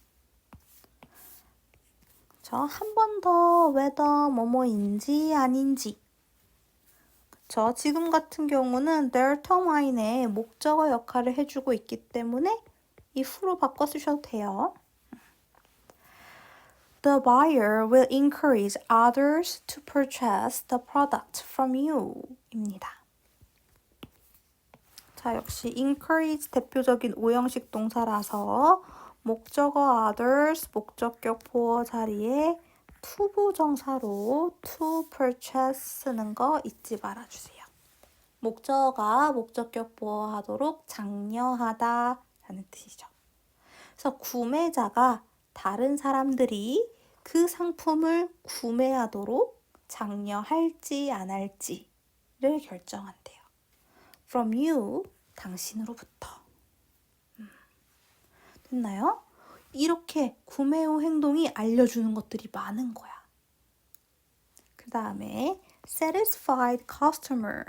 S1: 한 번 더 whether 뭐뭐인지 아닌지. 지금 같은 경우는 determine의 목적어 역할을 해주고 있기 때문에 if로 바꿔 쓰셔도 돼요. The buyer will encourage others to purchase the product from you 입니다. 역시 encourage 대표적인 오형식 동사라서 목적어 others, 목적격 보어 자리에 to 부정사로 to purchase 쓰는 거 잊지 말아주세요. 목적어가 목적격 보어하도록 장려하다 라는 뜻이죠. 그래서 구매자가 다른 사람들이 그 상품을 구매하도록 장려할지 안 할지를 결정한대요. From you, 당신으로부터. 됐나요? 이렇게 구매 후 행동이 알려주는 것들이 많은 거야. 그 다음에 satisfied customer,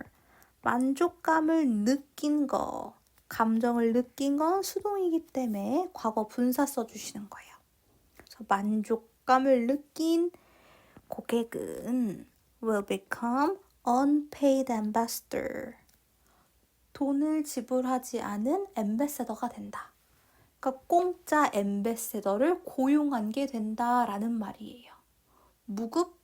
S1: 만족감을 느낀 거, 감정을 느낀 건 수동이기 때문에 과거 분사 써주시는 거예요. 그래서 만족감을 느낀 고객은 will become unpaid ambassador. 돈을 지불하지 않은 엠베세더가 된다. 그러니까 공짜 엠베세더를 고용한 게 된다라는 말이에요. 무급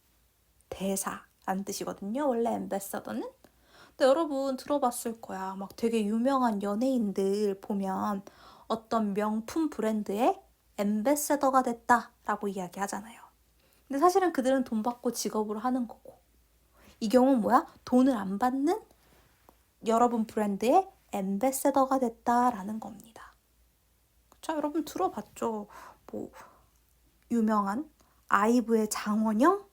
S1: 대사라는 뜻이거든요. 원래 엠베세더는. 근데 여러분 들어봤을 거야. 막 되게 유명한 연예인들 보면 어떤 명품 브랜드의 엠베세더가 됐다라고 이야기하잖아요. 근데 사실은 그들은 돈 받고 직업으로 하는 거고. 이 경우는 뭐야? 돈을 안 받는 여러분 브랜드의 엠베세더가 됐다라는 겁니다. 여러분 들어봤죠? 유명한 아이브의 장원영?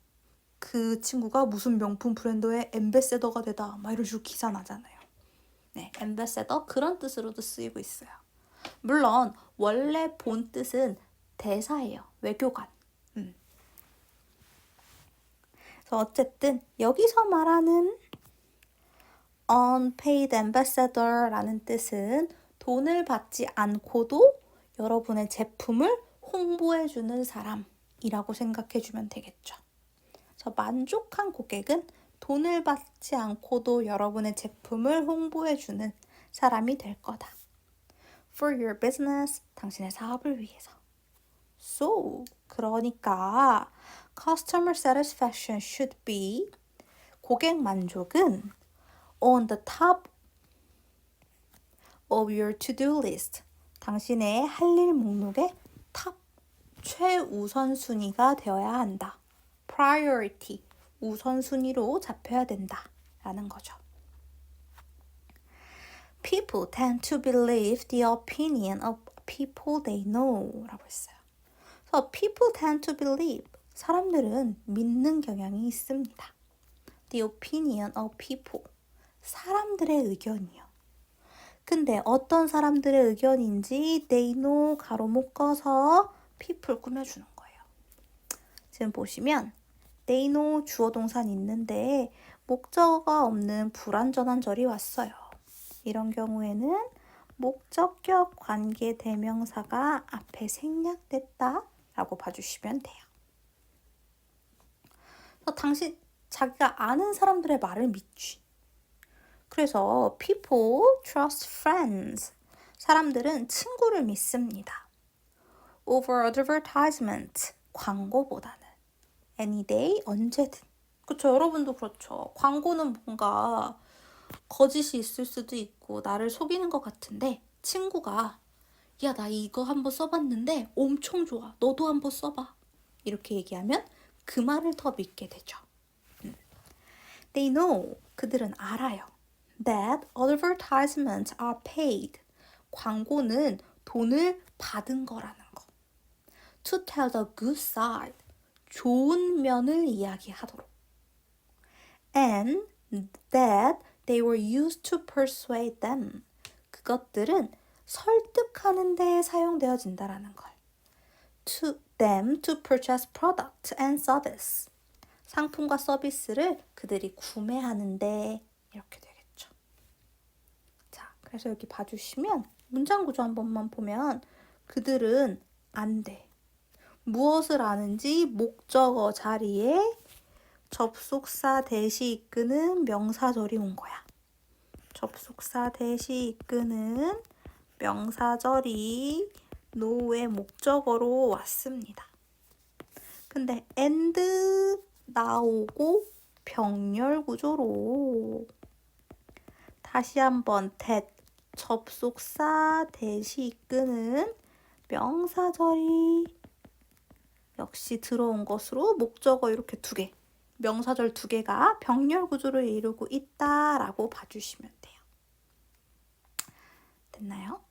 S1: 그 친구가 무슨 명품 브랜드의 엠베세더가 되다 막 이런 식으로 기사 나잖아요. 네, 엠베세더 그런 뜻으로도 쓰이고 있어요. 물론 원래 본 뜻은 대사예요. 외교관. 그래서 어쨌든 여기서 말하는 unpaid ambassador라는 뜻은 돈을 받지 않고도 여러분의 제품을 홍보해주는 사람이라고 생각해주면 되겠죠. 그래서 만족한 고객은 돈을 받지 않고도 여러분의 제품을 홍보해주는 사람이 될 거다. For your business, 당신의 사업을 위해서. So, 그러니까 customer satisfaction should be 고객 만족은 on the top of your to-do list. 당신의 할 일 목록의 탑 최우선순위가 되어야 한다. priority, 우선순위로 잡혀야 된다. 라는 거죠. People tend to believe the opinion of people they know 라고 했어요. 그래서 people tend to believe, 사람들은 믿는 경향이 있습니다. The opinion of people, 사람들의 의견이요. 근데 어떤 사람들의 의견인지 they know 가로 묶어서 people 꾸며주는 거예요. 지금 보시면 they know 주어 동사는 있는데 목적어가 없는 불완전한 절이 왔어요. 이런 경우에는 목적격 관계 대명사가 앞에 생략됐다 라고 봐주시면 돼요. 당신 자기가 아는 사람들의 말을 믿지. 그래서 people trust friends. 사람들은 친구를 믿습니다. over advertisement. 광고보다는. any day. 언제든. 그쵸? 여러분도 그렇죠. 광고는 뭔가 거짓이 있을 수도 있고 나를 속이는 것 같은데 친구가 야, 나 이거 한번 써봤는데 엄청 좋아. 너도 한번 써봐. 이렇게 얘기하면 그 말을 더 믿게 되죠. They know. 그들은 알아요. That advertisements are paid. 광고는 돈을 받은 거라는 거. To tell the good side. 좋은 면을 이야기하도록. And that they were used to persuade them. 그것들은 설득하는 데 사용되어진다라는 걸. To them to purchase product and service. 상품과 서비스를 그들이 구매하는데 이렇게 되겠죠. 자, 그래서 여기 봐주시면 문장 구조 한 번만 보면 그들은 안 돼. 무엇을 아는지 목적어 자리에 접속사 대시 이끄는 명사절이 온 거야. 접속사 대시 이끄는 명사절이 no의 목적어로 왔습니다. 근데 and 나오고 병렬 구조로 다시 한번 that 접속사 대시 이끄는 명사절이 역시 들어온 것으로 목적어 이렇게 두 개, 명사절 두 개가 병렬 구조를 이루고 있다라고 봐주시면 돼요. 됐나요?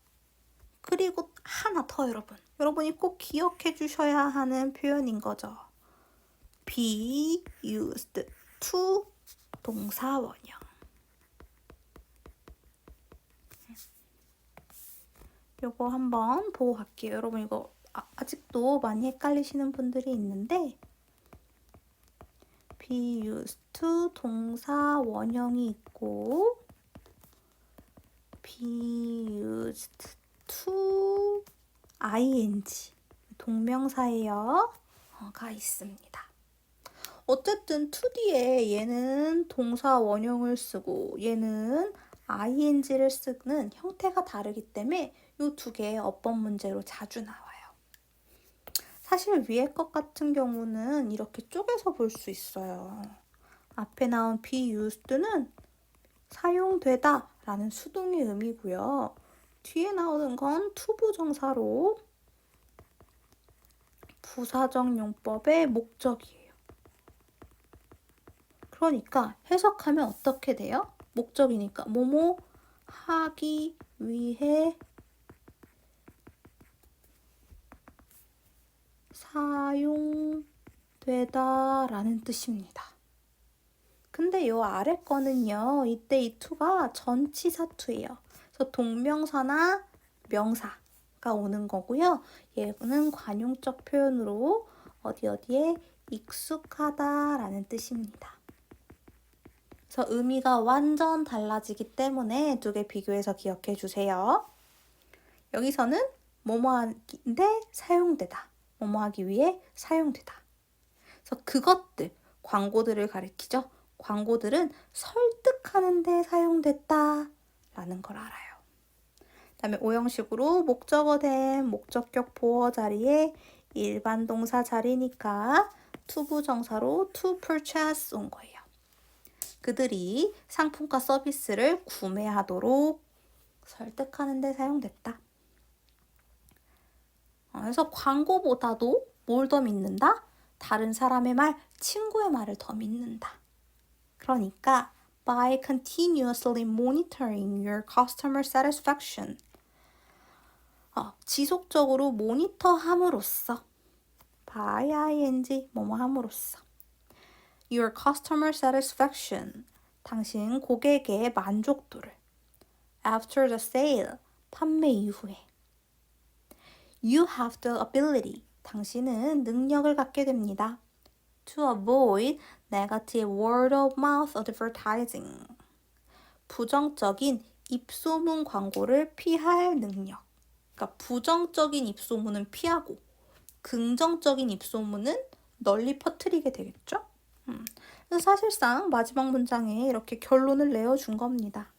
S1: 그리고 하나 더 여러분이 꼭 기억해 주셔야 하는 표현인 거죠. be used to 동사 원형. 요거 한번 보고 갈게요. 여러분 이거 아직도 많이 헷갈리시는 분들이 있는데 be used to 동사 원형이 있고 be used to ing 동명사예요. 가 있습니다. 어쨌든 to 뒤에 얘는 동사 원형을 쓰고 얘는 ing를 쓰는 형태가 다르기 때문에 이 두 개의 어법 문제로 자주 나와요. 사실 위에 것 같은 경우는 이렇게 쪼개서 볼 수 있어요. 앞에 나온 be used는 사용되다 라는 수동의 의미고요. 뒤에 나오는 건 투부정사로 부사적 용법의 목적이에요. 그러니까 해석하면 어떻게 돼요? 목적이니까 뭐뭐 하기 위해 사용되다라는 뜻입니다. 근데 요 아래 거는요. 이때 이 to가 전치사 to예요. 그래서 동명사나 명사가 오는 거고요. 얘는 관용적 표현으로 어디에 익숙하다라는 뜻입니다. 그래서 의미가 완전 달라지기 때문에 두 개 비교해서 기억해 주세요. 여기서는 뭐뭐하는데 사용되다. 뭐뭐하기 위해 사용되다. 그래서 그것들, 광고들을 가리키죠. 광고들은 설득하는 데 사용됐다라는 걸 알아요. 그다음에 오형식으로 목적어 된 목적격 보어 자리에 일반 동사 자리니까 투부정사로 to purchase 온 거예요. 그들이 상품과 서비스를 구매하도록 설득하는 데 사용됐다. 그래서 광고보다도 뭘 더 믿는다? 다른 사람의 말, 친구의 말을 더 믿는다. 그러니까 by continuously monitoring your customer satisfaction. 지속적으로 모니터함으로써 by ing 뭐뭐 함으로써 your customer satisfaction. 당신 고객의 만족도를 after the sale. 판매 이후에 you have the ability. 당신은 능력을 갖게 됩니다. To avoid negative word of mouth advertising. 부정적인 입소문 광고를 피할 능력. 그러니까 부정적인 입소문은 피하고 긍정적인 입소문은 널리 퍼뜨리게 되겠죠. 그래서 사실상 마지막 문장에 이렇게 결론을 내어준 겁니다.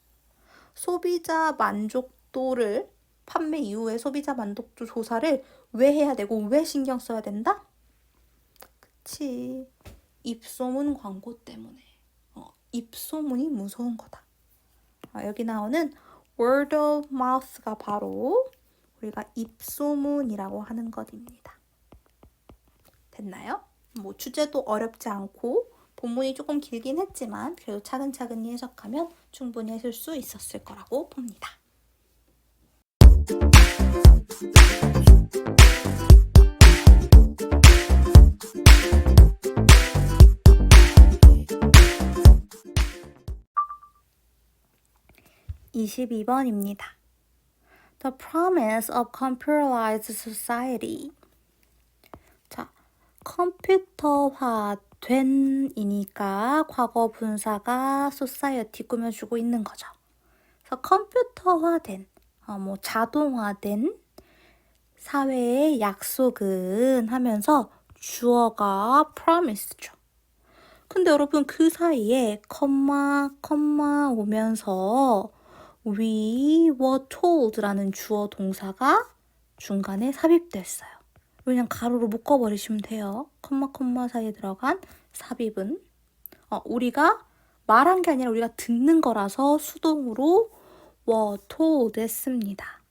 S1: 소비자 만족도를 판매 이후에 소비자 만족도 조사를 왜 해야 되고 왜 신경 써야 된다? 그치. 입소문 광고 때문에. 입소문이 무서운 거다. 여기 나오는 word of mouth가 바로 우리가 입소문이라고 하는 것입니다. 됐나요? 뭐 주제도 어렵지 않고 본문이 조금 길긴 했지만 그래도 차근차근히 해석하면 충분히 하실 수 있었을 거라고 봅니다. (22번입니다) The promise of computerized society. 자, 컴퓨터화된이니까 과거 분사가 society 꾸며주고 있는 거죠. 그래서 컴퓨터화된, 자동화된 사회의 약속은 하면서 주어가 promise죠. 근데 여러분 그 사이에 컴마 오면서 we were told라는 주어 동사가 중간에 삽입됐어요. 그냥 가로로 묶어버리시면 돼요. 컴마 사이에 들어간 삽입은 우리가 말한 게 아니라 우리가 듣는 거라서 수동으로 were told 했습니다.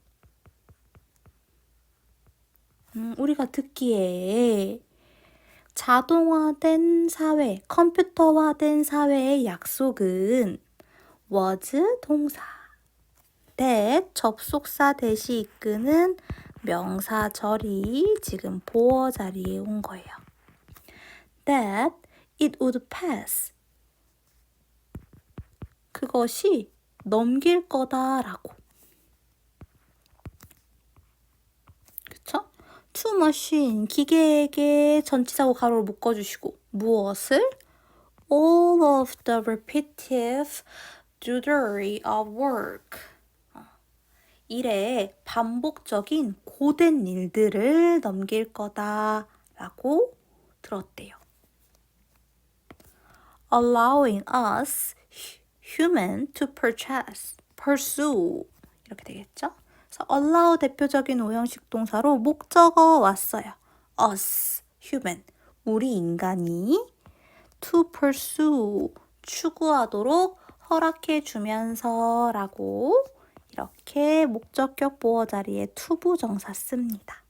S1: 우리가 듣기에 자동화된 사회, 컴퓨터화된 사회의 약속은 was 동사, that 접속사 대시 이끄는 명사절이 지금 보어 자리에 온 거예요. That it would pass. 그것이 넘길 거다라고. 그쵸? To machine, 기계에게 전치사고 가로를 묶어주시고 무엇을? All of the repetitive drudgery of work. 일의 반복적인 고된 일들을 넘길 거다라고 들었대요. Allowing us human to pursue 이렇게 되겠죠? 그래서 allow 대표적인 오형식 동사로 목적어 왔어요. us, human, 우리 인간이 to pursue, 추구하도록 허락해 주면서 라고 이렇게 목적격 보어 자리에 투부정사 씁니다.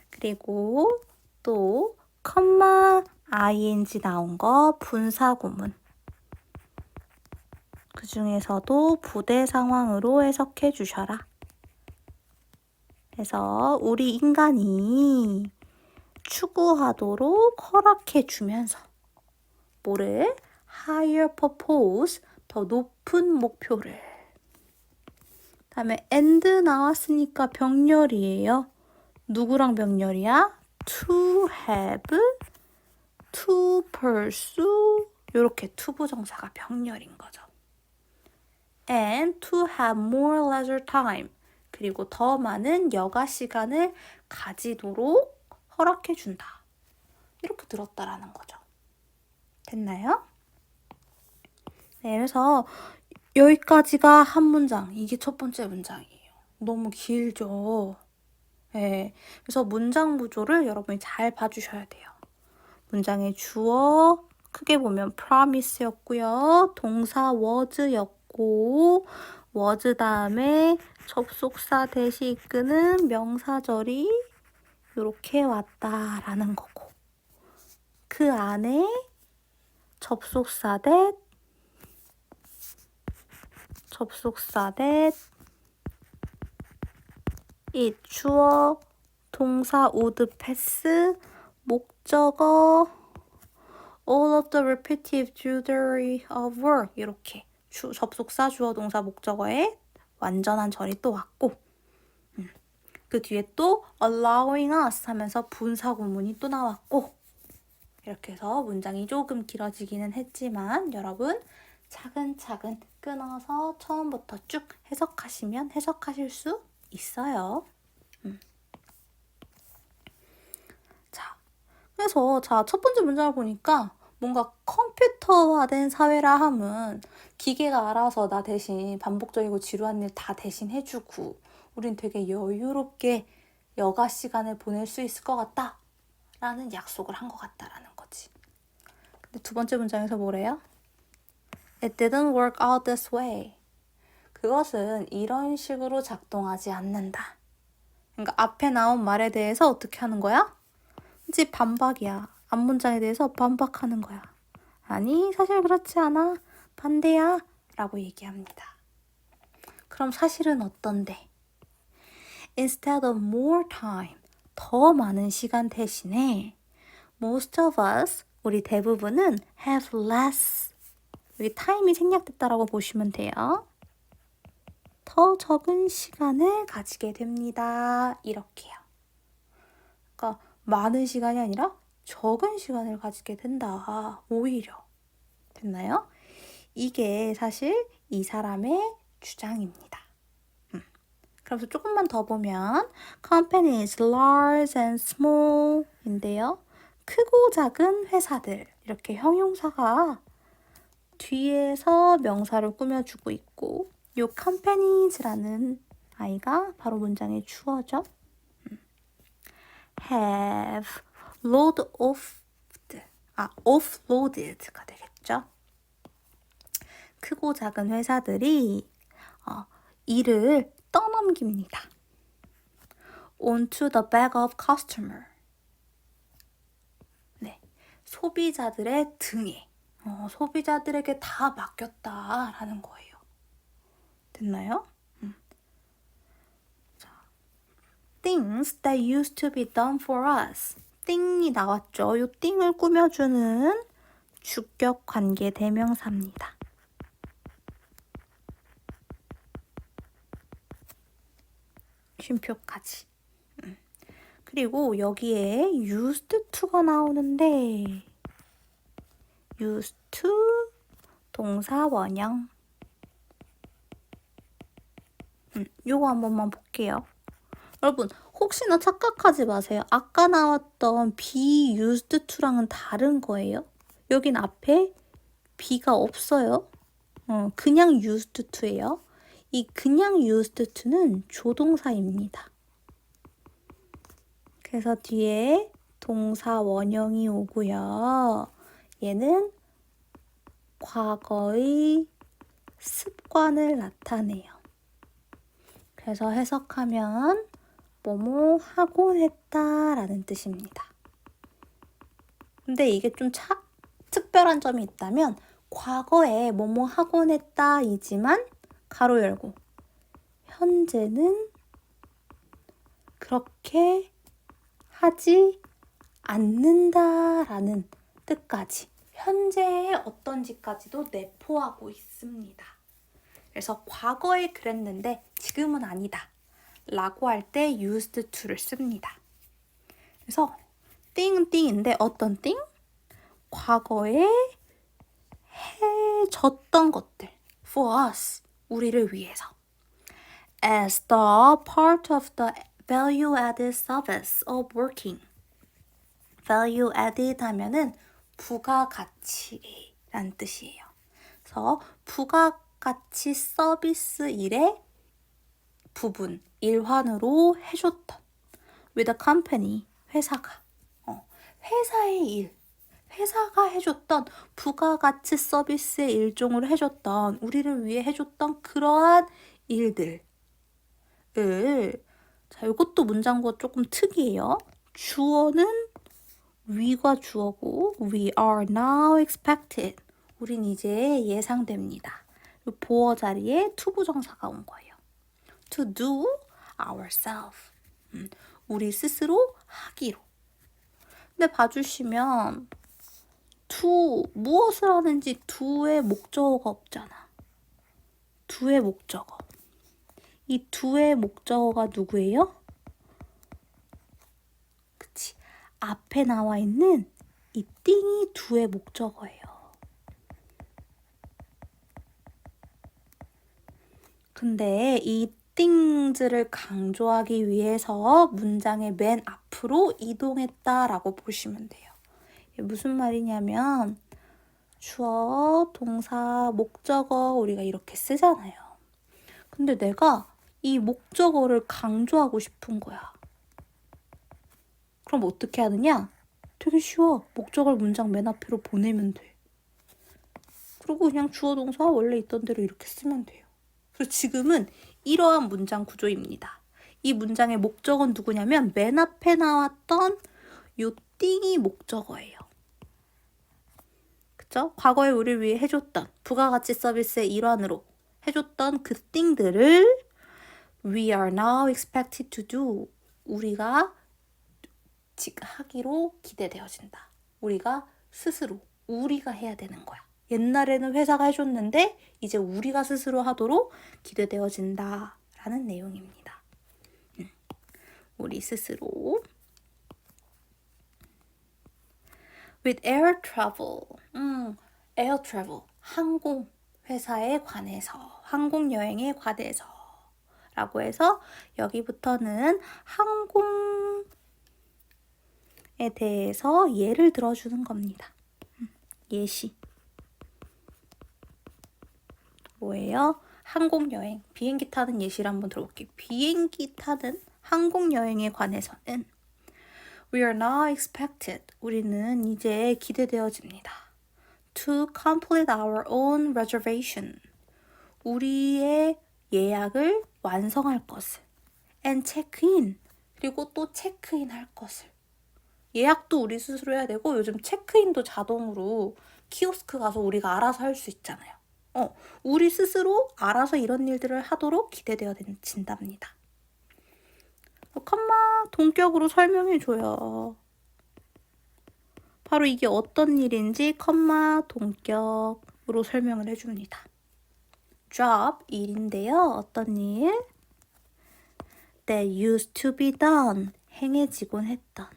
S1: 그리고 또 컴마 ing 나온 거 분사구문. 그 중에서도 부대 상황으로 해석해 주셔라. 그래서 우리 인간이 추구하도록 허락해 주면서 뭐를? higher purpose, 더 높은 목표를. 다음에 and 나왔으니까 병렬이에요. 누구랑 병렬이야? to have, to pursue 이렇게 투부정사가 병렬인 거죠. and to have more leisure time. 그리고 더 많은 여가 시간을 가지도록 허락해 준다. 이렇게 들었다라는 거죠. 됐나요? 네, 그래서 여기까지가 한 문장. 이게 첫 번째 문장이에요. 너무 길죠? 네, 그래서 문장 구조를 여러분이 잘 봐주셔야 돼요. 문장의 주어 크게 보면 promise였고요. 동사 was였고 was 다음에 접속사 대시 이끄는 명사절이 이렇게 왔다라는 거고 그 안에 접속사 that it 주어 동사 would pass 목적어 all of the repetitive drudgery of work 이렇게 접속사 주어 동사 목적어에 완전한 절이 또 왔고 그 뒤에 또 allowing us 하면서 분사 구문이 또 나왔고 이렇게 해서 문장이 조금 길어지기는 했지만 여러분 차근차근 끊어서 처음부터 쭉 해석하시면 해석하실 수 있어요. 자, 그래서 첫 번째 문장을 보니까 뭔가 컴퓨터화된 사회라 함은 기계가 알아서 나 대신 반복적이고 지루한 일 다 대신 해주고 우린 되게 여유롭게 여가 시간을 보낼 수 있을 것 같다 라는 약속을 한 것 같다라는 거지. 근데 두 번째 문장에서 뭐래요? It didn't work out this way. 그것은 이런 식으로 작동하지 않는다. 그러니까 앞에 나온 말에 대해서 어떻게 하는 거야? 이제 반박이야. 앞 문장에 대해서 반박하는 거야. 아니, 사실 그렇지 않아. 반대야. 라고 얘기합니다. 그럼 사실은 어떤데? Instead of more time, 더 많은 시간 대신에 most of us, 우리 대부분은 have less. 여기 time이 생략됐다라고 보시면 돼요. 더 적은 시간을 가지게 됩니다. 이렇게요. 그러니까 많은 시간이 아니라 적은 시간을 가지게 된다. 오히려. 됐나요? 이게 사실 이 사람의 주장입니다. 그래서 조금만 더 보면 companies large and small 인데요. 크고 작은 회사들 이렇게 형용사가 뒤에서 명사를 꾸며주고 있고 요 companies라는 아이가 바로 문장의 주어죠. have offloaded가 되겠죠. 크고 작은 회사들이 일을 떠넘깁니다. onto the back of customer. 네, 소비자들의 등에 소비자들에게 다 맡겼다라는 거예요. 됐나요? 자, things that used to be done for us. thing이 나왔죠. 이 thing을 꾸며주는 주격 관계 대명사입니다. 쉼표까지. 그리고 여기에 used to가 나오는데 used to 동사 원형. 요거 한 번만 볼게요. 여러분 혹시나 착각하지 마세요. 아까 나왔던 be used to랑은 다른 거예요. 여긴 앞에 be가 없어요. 그냥 used to예요. 이 그냥 used to는 조동사입니다. 그래서 뒤에 동사 원형이 오고요. 얘는 과거의 습관을 나타내요. 그래서 해석하면 뭐뭐 하곤 했다라는 뜻입니다. 근데 이게 좀 특별한 점이 있다면 과거에 뭐뭐 하곤 했다 이지만 가로 열고 현재는 그렇게 하지 않는다라는 뜻까지 현재의 어떤지까지도 내포하고 있습니다. 그래서 과거에 그랬는데 지금은 아니다 라고 할 때 used to를 씁니다. 그래서 띵은 띵인데 어떤 띵? 과거에 해줬던 것들 for us, 우리를 위해서 as the part of the value-added service of working. value-added 하면은 부가가치란 뜻이에요. 그래서 부가가치 서비스 일의 부분, 일환으로 해줬던 with a company, 회사가 회사의 일, 회사가 해줬던 부가가치 서비스의 일종으로 해줬던 우리를 위해 해줬던 그러한 일들을 자, 이것도 문장과 조금 특이해요. 주어는 we가 주어고 we are now expected. 우린 이제 예상됩니다. 보어 자리에 to 부정사가 온 거예요. to do ourselves. 우리 스스로 하기로. 근데 봐주시면 to 무엇을 하는지 do의 목적어가 없잖아. do의 목적어. 이 do의 목적어가 누구예요? 그치. 앞에 나와 있는 이 띵이 do의 목적어예요. 근데 이 things를 강조하기 위해서 문장의 맨 앞으로 이동했다라고 보시면 돼요. 이게 무슨 말이냐면 주어, 동사, 목적어 우리가 이렇게 쓰잖아요. 근데 내가 이 목적어를 강조하고 싶은 거야. 그럼 어떻게 하느냐? 되게 쉬워. 목적어를 문장 맨 앞으로 보내면 돼. 그리고 그냥 주어, 동사 원래 있던 대로 이렇게 쓰면 돼요. 그래서 지금은 이러한 문장 구조입니다. 이 문장의 목적은 누구냐면 맨 앞에 나왔던 요 띵이 목적어예요. 그쵸? 과거에 우리를 위해 해줬던 부가가치 서비스의 일환으로 해줬던 그 띵들을 we are now expected to do. 우리가 하기로 기대되어진다. 우리가 스스로 우리가 해야 되는 거야. 옛날에는 회사가 해줬는데 이제 우리가 스스로 하도록 기대되어진다 라는 내용입니다. 우리 스스로 with air travel air travel 항공 회사에 관해서 항공 여행에 관해서 라고 해서 여기부터는 항공에 대해서 예를 들어주는 겁니다. 예시 뭐예요? 항공여행, 비행기 타는 예시를 한번 들어볼게요. 비행기 타는 항공여행에 관해서는 We are now expected. 우리는 이제 기대되어집니다. To complete our own reservation. 우리의 예약을 완성할 것을. And check in. 그리고 또 체크인 할 것을. 예약도 우리 스스로 해야 되고 요즘 체크인도 자동으로 키오스크 가서 우리가 알아서 할 수 있잖아요. 우리 스스로 알아서 이런 일들을 하도록 기대되어진답니다. 컴마 동격으로 설명해줘요. 바로 이게 어떤 일인지 컴마 동격으로 설명을 해줍니다. job 일인데요. 어떤 일? That used to be done 행해지곤 했던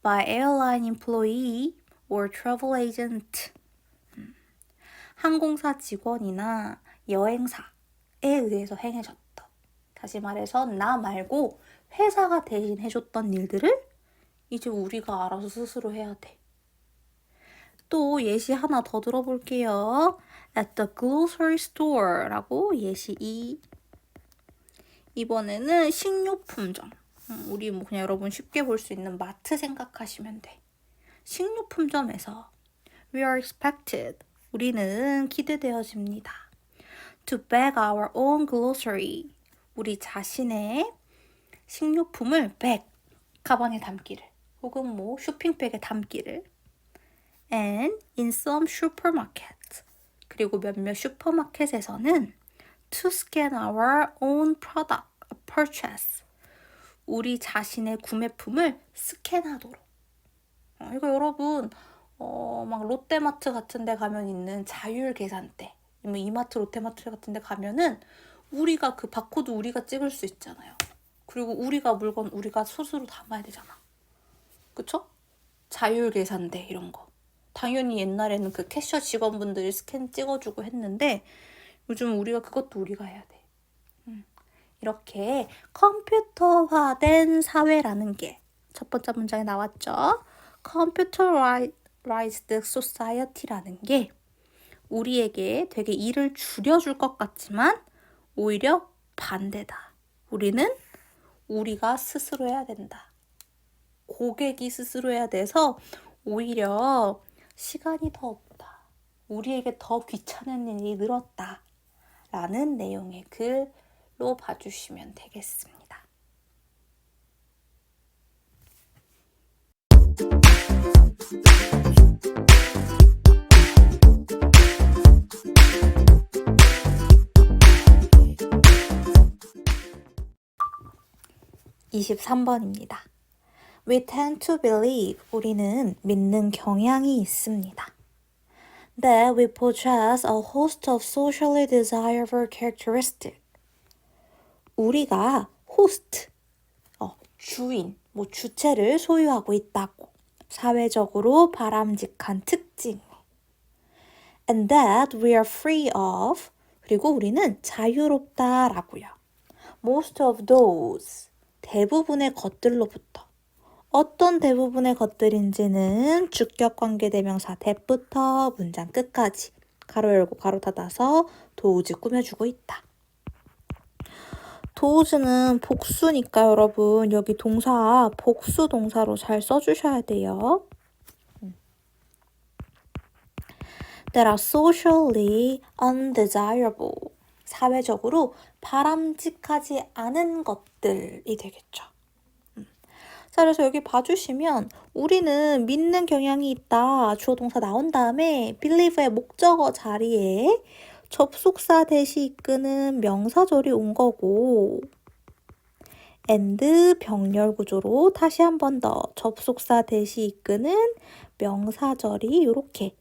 S1: by airline employee or travel agent 항공사 직원이나 여행사에 의해서 행해졌던 다시 말해서 나 말고 회사가 대신 해줬던 일들을 이제 우리가 알아서 스스로 해야 돼. 또 예시 하나 더 들어볼게요. At the grocery store 라고 예시 2 이번에는 식료품점 우리 뭐 그냥 여러분 쉽게 볼 수 있는 마트 생각하시면 돼. 식료품점에서 We are expected 우리는 기대되어집니다. To bag our own grocery 우리 자신의 식료품을 bag 가방에 담기를 혹은 뭐 쇼핑백에 담기를 and in some supermarket 그리고 몇몇 슈퍼마켓에서는 to scan our own product purchase 우리 자신의 구매품을 스캔하도록 이거 여러분 막 롯데마트 같은 데 가면 있는 자율 계산대 이마트 롯데마트 같은 데 가면은 우리가 그 바코드 우리가 찍을 수 있잖아요. 그리고 우리가 물건 우리가 스스로 담아야 되잖아. 그쵸? 자율 계산대 이런 거. 당연히 옛날에는 그 캐셔 직원분들이 스캔 찍어주고 했는데 요즘 우리가 그것도 우리가 해야 돼. 이렇게 컴퓨터화된 사회라는 게 첫 번째 문장에 나왔죠. Computerized society라는 게 우리에게 되게 일을 줄여줄 것 같지만 오히려 반대다. 우리는 우리가 스스로 해야 된다. 고객이 스스로 해야 돼서 오히려 시간이 더 없다. 우리에게 더 귀찮은 일이 늘었다. 라는 내용의 글로 봐주시면 되겠습니다. 23번입니다. We tend to believe, 우리는 믿는 경향이 있습니다. That we possess a host of socially desirable characteristics. 우리가 host, 주인, 주체를 소유하고 있다고. 사회적으로 바람직한 특징. And that we are free of, 그리고 우리는 자유롭다라고요. Most of those, 대부분의 것들로부터 어떤 대부분의 것들인지는 주격관계대명사 that부터 문장 끝까지 가로 열고 가로 닫아서 도우즈 꾸며주고 있다. 도우즈는 복수니까 여러분 여기 동사 복수 동사로 잘 써주셔야 돼요. That are socially undesirable. 사회적으로 바람직하지 않은 것들이 되겠죠. 자, 그래서 여기 봐주시면 우리는 믿는 경향이 있다. 주어 동사 나온 다음에 believe의 목적어 자리에 접속사 대시 이끄는 명사절이 온 거고 and 병렬 구조로 다시 한 번 더 접속사 대시 이끄는 명사절이 이렇게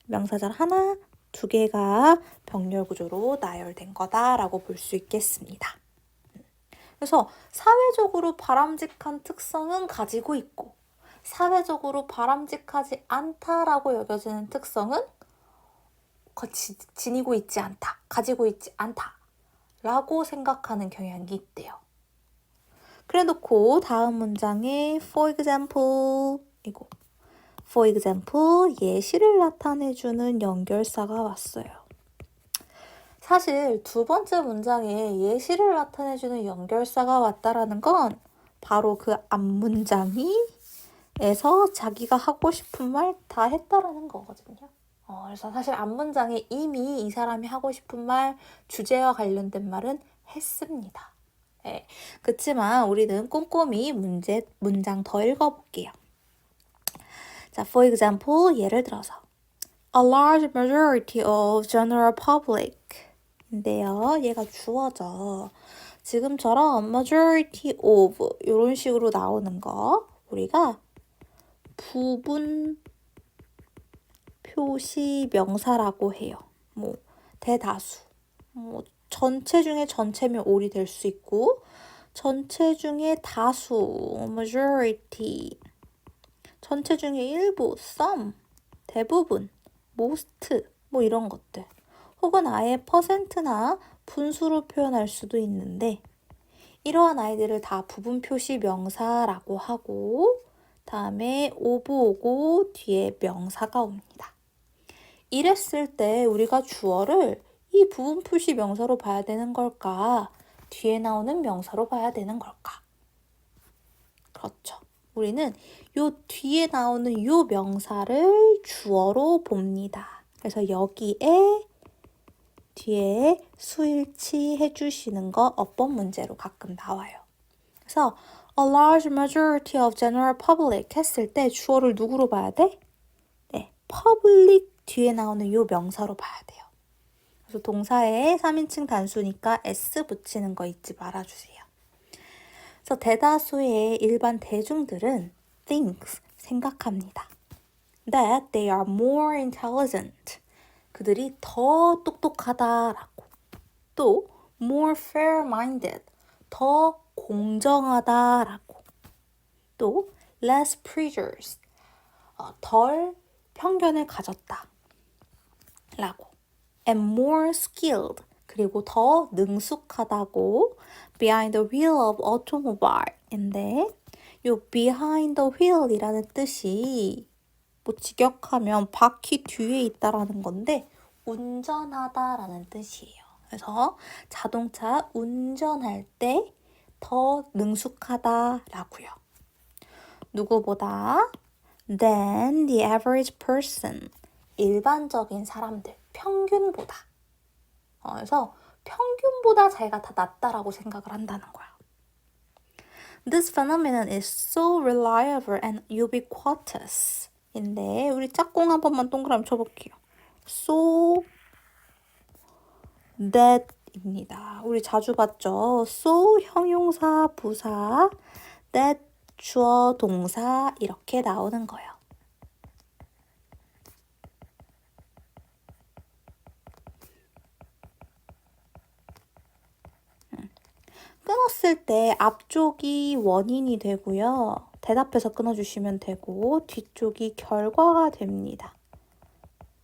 S1: 명사절 하나, 두 개가 병렬 구조로 나열된 거다라고 볼 수 있겠습니다. 그래서 사회적으로 바람직한 특성은 가지고 있고 사회적으로 바람직하지 않다라고 여겨지는 특성은 지니고 있지 않다, 가지고 있지 않다 라고 생각하는 경향이 있대요. 그래놓고 다음 문장에 for example 이거 for example 예시를 나타내주는 연결사가 왔어요. 사실 두 번째 문장에 예시를 나타내주는 연결사가 왔다라는 건 바로 그 앞문장에서 자기가 하고 싶은 말 다 했다라는 거거든요. 그래서 사실 앞문장에 이미 이 사람이 하고 싶은 말, 주제와 관련된 말은 했습니다. 네. 그치만 우리는 꼼꼼히 문장 더 읽어볼게요. 자, for example, 예를 들어서 A large majority of general public 인데요. 얘가 주어져. 지금처럼 majority of 이런 식으로 나오는 거 우리가 부분 표시 명사라고 해요. 뭐 대다수, 뭐 전체 중에 전체면 all이 될 수 있고 전체 중에 다수, majority, 전체 중에 일부, some, 대부분, most, 뭐 이런 것들. 혹은 아예 퍼센트나 분수로 표현할 수도 있는데 이러한 아이들을 다 부분 표시 명사라고 하고 다음에 of 오고 뒤에 명사가 옵니다. 이랬을 때 우리가 주어를 이 부분 표시 명사로 봐야 되는 걸까? 뒤에 나오는 명사로 봐야 되는 걸까? 그렇죠. 우리는 요 뒤에 나오는 요 명사를 주어로 봅니다. 그래서 여기에 뒤에 수일치 해주시는 거 어법 문제로 가끔 나와요. 그래서 a large majority of general public 했을 때 주어를 누구로 봐야 돼? 네, public 뒤에 나오는 요 명사로 봐야 돼요. 그래서 동사에 3인칭 단수니까 s 붙이는 거 잊지 말아주세요. 그래서 대다수의 일반 대중들은 thinks 생각합니다. that they are more intelligent 그들이 더 똑똑하다라고 또 more fair-minded 더 공정하다라고 또 less prejudiced 덜 편견을 가졌다 라고 and more skilled 그리고 더 능숙하다고 behind the wheel of automobile인데 요 behind the wheel이라는 뜻이 뭐 직역하면 바퀴 뒤에 있다라는 건데 운전하다라는 뜻이에요. 그래서 자동차 운전할 때 더 능숙하다라고요. 누구보다 than the average person 일반적인 사람들 평균보다 그래서 평균보다 자기가 다 낫다라고 생각을 한다는 거야. This phenomenon is so reliable and ubiquitous 인데 우리 짝꿍 한 번만 동그라미 쳐볼게요. So that 입니다. 우리 자주 봤죠? so 형용사 부사 that 주어 동사 이렇게 나오는 거예요. 끊었을 때 앞쪽이 원인이 되고요. 대답해서 끊어주시면 되고 뒤쪽이 결과가 됩니다.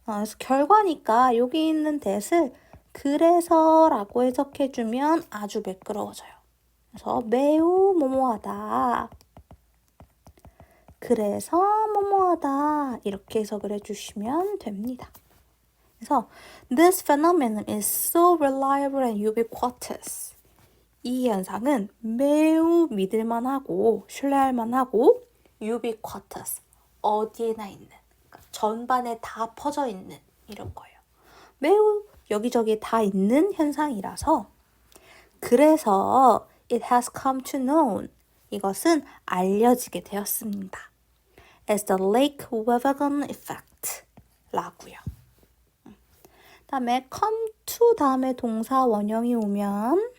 S1: 그래서 결과니까 여기 있는 that을 그래서라고 해석해주면 아주 매끄러워져요. 그래서 매우 뭐뭐하다. 그래서 뭐뭐하다 이렇게 해석을 해주시면 됩니다. 그래서 This phenomenon is so reliable and ubiquitous. 이 현상은 매우 믿을만하고 신뢰할만하고 ubiquitous, 어디에나 있는, 그러니까 전반에 다 퍼져 있는 이런 거예요. 매우 여기저기 다 있는 현상이라서 그래서 it has come to known, 이것은 알려지게 되었습니다. as the Lake Wobegon effect 라고요. 다음에 come to 다음에 동사 원형이 오면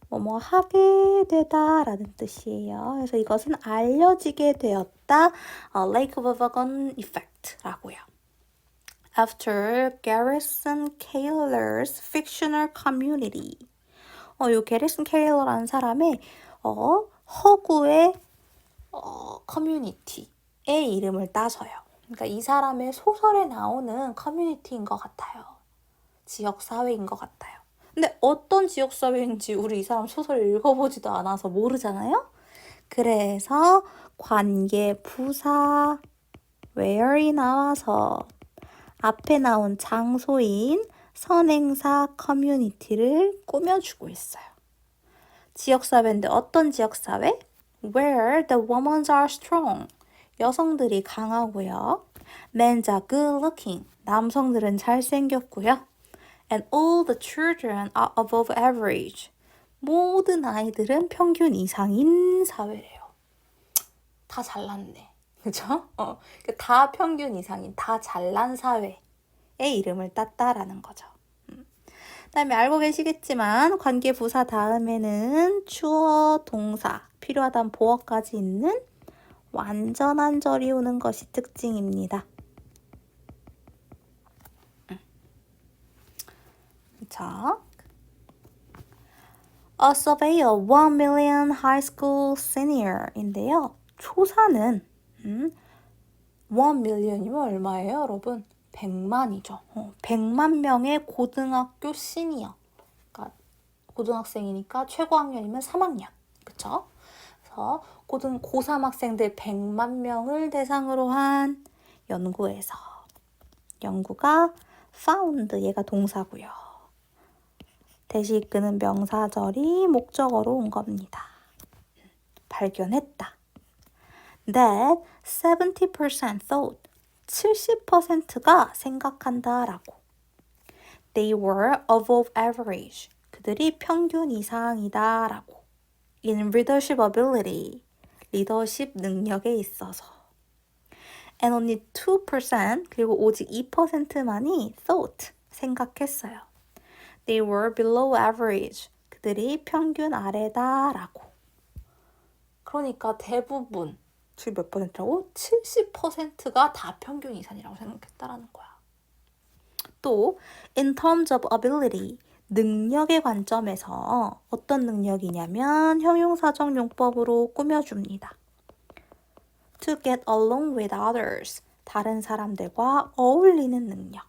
S1: 뭐뭐 하게 되다 라는 뜻이에요. 그래서 이것은 알려지게 되었다. Lake Wobegon effect 라고요. After Garrison Keillor's fictional community. 요 게리슨 케일러라는 사람의 허구의 커뮤니티의 이름을 따서요. 그러니까 이 사람의 소설에 나오는 커뮤니티인 것 같아요. 지역사회인 것 같아요. 근데 어떤 지역사회인지 우리 이 사람 소설 읽어보지도 않아서 모르잖아요. 그래서 관계 부사 where이 나와서 앞에 나온 장소인 선행사 커뮤니티를 꾸며주고 있어요. 지역사회인데 어떤 지역사회? Where the women are strong. 여성들이 강하고요. Men are good looking. 남성들은 잘생겼고요. And all the children are above average. 모든 아이들은 평균 이상인 사회래요. 다 잘났네. 그죠? 다 평균 이상인, 다 잘난 사회의 이름을 땄다라는 거죠. 그다음에 알고 계시겠지만 관계부사 다음에는 주어, 동사, 필요하다는 보어까지 있는 완전한 절이 오는 것이 특징입니다. 자, A survey of 1 million high school senior인데요. 조사는 1 million이면 얼마예요, 여러분? 100만이죠. 100만 명의 고등학교 시니어. 그러니까 고등학생이니까 최고 학년이면 3학년. 그쵸? 그래서 고3 학생들 100만 명을 대상으로 한 연구에서 연구가 found, 얘가 동사고요. 대시 이끄는 명사절이 목적어로 온 겁니다. 발견했다. That 70% thought, 70%가 생각한다라고. They were above average. 그들이 평균 이상이다라고. In leadership ability. 리더십 능력에 있어서. And only 2%, 그리고 오직 2%만이 thought, 생각했어요. They were below average. 그들이 평균 아래다라고. 그러니까 대부분 지금 몇 퍼센트라고? 70%가 다 평균 이상이라고 생각했다라는 거야. 또 in terms of ability, 능력의 관점에서 어떤 능력이냐면 형용사적 용법으로 꾸며줍니다. To get along with others, 다른 사람들과 어울리는 능력.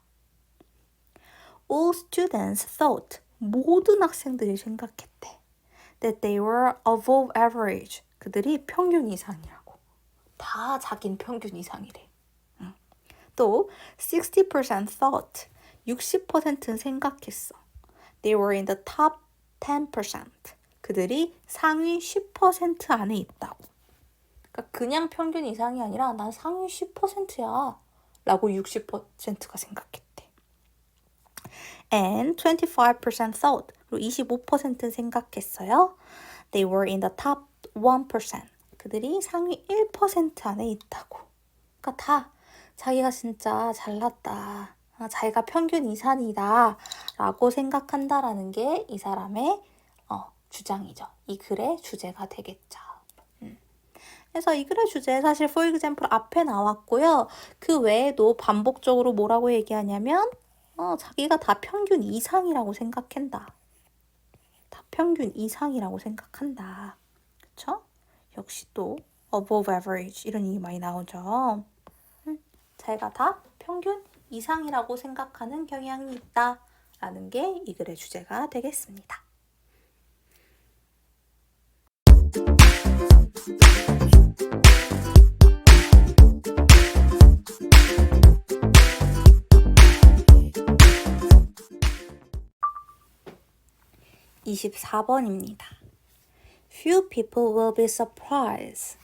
S1: All students thought, 모든 학생들이 생각했대. That they were above average, 그들이 평균 이상이라고. 다 자긴 평균 이상이래. 또 60% thought, 60%는 생각했어. They were in the top 10%, 그들이 상위 10% 안에 있다고. 그러니까 그냥 평균 이상이 아니라 난 상위 10%야 라고 60%가 생각했대. And 25% thought, 그리고 25%는 생각했어요. They were in the top 1%, 그들이 상위 1% 안에 있다고. 그러니까 다 자기가 진짜 잘났다, 자기가 평균 이상이다 라고 생각한다라는 게 이 사람의 주장이죠. 이 글의 주제가 되겠죠. 그래서 이 글의 주제 사실 for example 앞에 나왔고요. 그 외에도 반복적으로 뭐라고 얘기하냐면 자기가 다 평균 이상이라고 생각한다. 다 평균 이상이라고 생각한다. 그쵸? 역시 또 above average 이런 얘기 많이 나오죠. 자기가 다 평균 이상이라고 생각하는 경향이 있다 라는 게 이 글의 주제가 되겠습니다. 24번입니다. Few people will be surprised.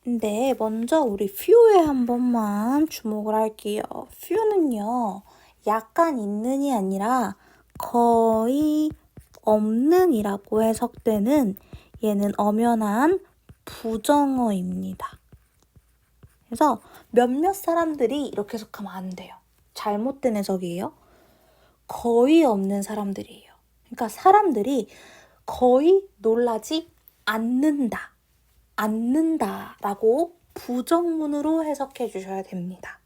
S1: 근데 먼저 우리 few에 한 번만 주목을 할게요. few는요, 약간 있는이 아니라 거의 없는이라고 해석되는 얘는 엄연한 부정어입니다. 그래서 몇몇 사람들이 이렇게 해석하면 안 돼요. 잘못된 해석이에요. 거의 없는 사람들이에요. 그러니까 사람들이 거의 놀라지 않는다라고 부정문으로 해석해 주셔야 됩니다.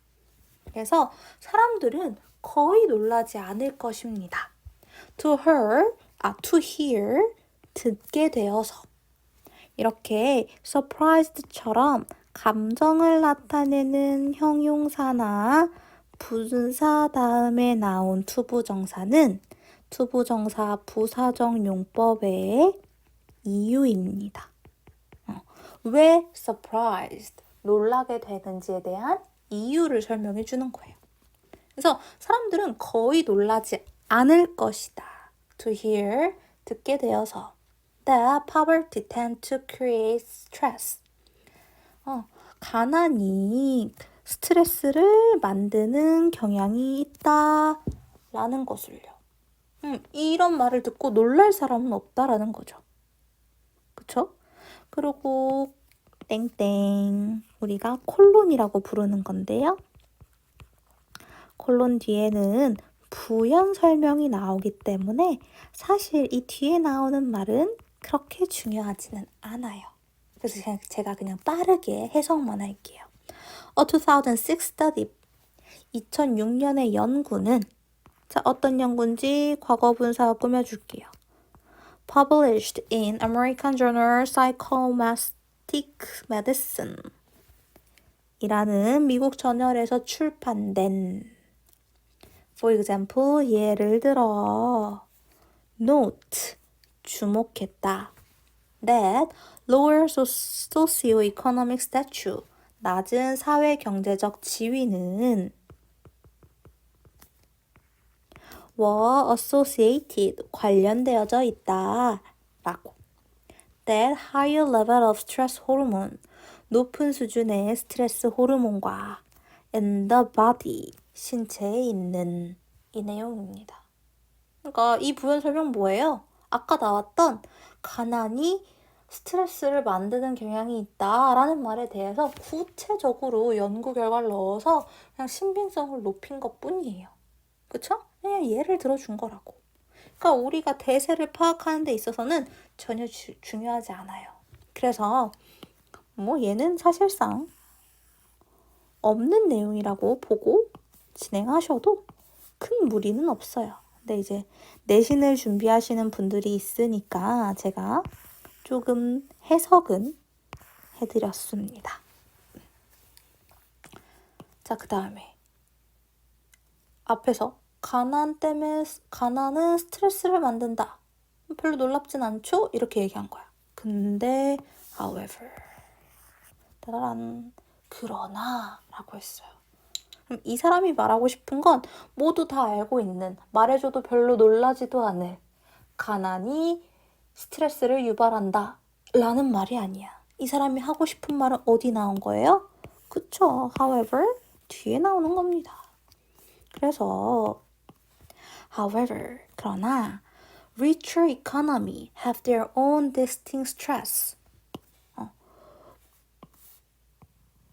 S1: 그래서 사람들은 거의 놀라지 않을 것입니다. to hear, 듣게 되어서. 이렇게 surprised처럼 감정을 나타내는 형용사나 분사 다음에 나온 투부정사는 투부정사 부사적 용법의 이유입니다. 왜 surprised, 놀라게 되는지에 대한 이유를 설명해 주는 거예요. 그래서 사람들은 거의 놀라지 않을 것이다. to hear, 듣게 되어서. that poverty tend to create stress. 가난이 스트레스를 만드는 경향이 있다 라는 것을요. 이런 말을 듣고 놀랄 사람은 없다라는 거죠. 그쵸? 그리고 땡땡, 우리가 콜론이라고 부르는 건데요. 콜론 뒤에는 부연 설명이 나오기 때문에 사실 이 뒤에 나오는 말은 그렇게 중요하지는 않아요. 그래서 제가 그냥 빠르게 해석만 할게요. A 2006 study, 2006년의 연구는, 자, 어떤 연구인지 과거 분사 꾸며줄게요. Published in American Journal Psychosomatic Medicine 이라는 미국 저널에서 출판된. For example, 예를 들어 note, 주목했다. That lower socioeconomic status, 낮은 사회 경제적 지위는 were associated, 관련되어져 있다 라고. That higher level of stress hormone, 높은 수준의 스트레스 호르몬과 in the body, 신체에 있는 이 내용입니다. 그러니까 이 부연 설명 뭐예요? 아까 나왔던 가난이 스트레스를 만드는 경향이 있다라는 말에 대해서 구체적으로 연구 결과를 넣어서 그냥 신빙성을 높인 것 뿐이에요. 그쵸? 그냥 예를 들어준 거라고. 그러니까 우리가 대세를 파악하는 데 있어서는 전혀 중요하지 않아요. 그래서 얘는 사실상 없는 내용이라고 보고 진행하셔도 큰 무리는 없어요. 근데 이제 내신을 준비하시는 분들이 있으니까 제가 조금 해석은 해드렸습니다. 자, 그 다음에 앞에서 가난은 스트레스를 만든다. 별로 놀랍진 않죠? 이렇게 얘기한 거야. 근데 however, 따라란, 그러나 라고 했어요. 그럼 이 사람이 말하고 싶은 건 모두 다 알고 있는, 말해줘도 별로 놀라지도 않을 가난이 스트레스를 유발한다 라는 말이 아니야. 이 사람이 하고 싶은 말은 어디 나온 거예요? 그쵸? however, 뒤에 나오는 겁니다. 그래서 however, 그러나 richer economy have their own distinct stress.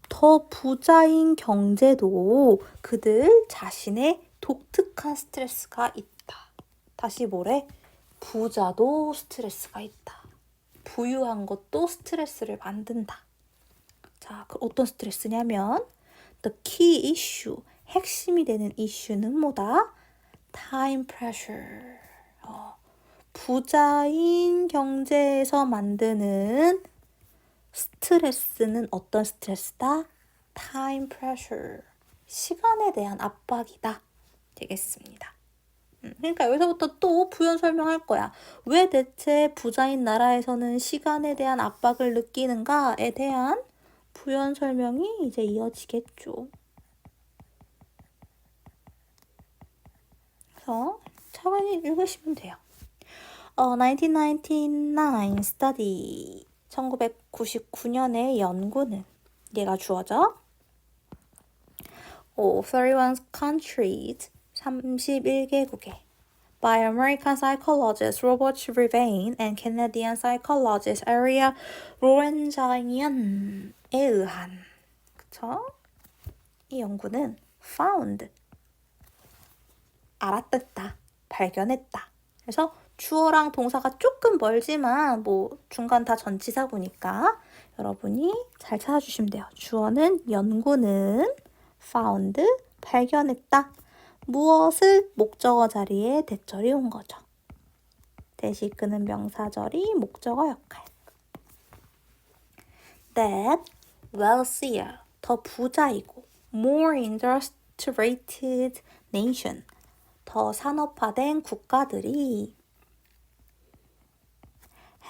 S1: 더 부자인 경제도 그들 자신의 독특한 스트레스가 있다. 다시 뭐래? 부자도 스트레스가 있다. 부유한 것도 스트레스를 만든다. 자, 그 어떤 스트레스냐면 the key issue, 핵심이 되는 이슈는 뭐다? time pressure. 부자인 경제에서 만드는 스트레스는 어떤 스트레스다? time pressure. 시간에 대한 압박이다. 되겠습니다. 그러니까 여기서부터 또 부연 설명할 거야. 왜 대체 부자인 나라에서는 시간에 대한 압박을 느끼는가에 대한 부연 설명이 이제 이어지겠죠. 그래서 차분히 읽으시면 돼요. 1999 study 1999년의 연구는 얘가 주어져 31 countries 31개국에 by American psychologist Robert Revane and Canadian psychologist Aria Lorenzainian에 의한 그쵸? 이 연구는 found 알아듣다, 발견했다. 그래서 주어랑 동사가 조금 멀지만 뭐 중간 다 전치사구니까 여러분이 잘 찾아주시면 돼요. 주어는 연구는 found 발견했다. 무엇을 목적어 자리에 대절이 온 거죠. 대시 끄는 명사절이 목적어 역할. That wealthier 더 부자이고 more industrialized nation 더 산업화된 국가들이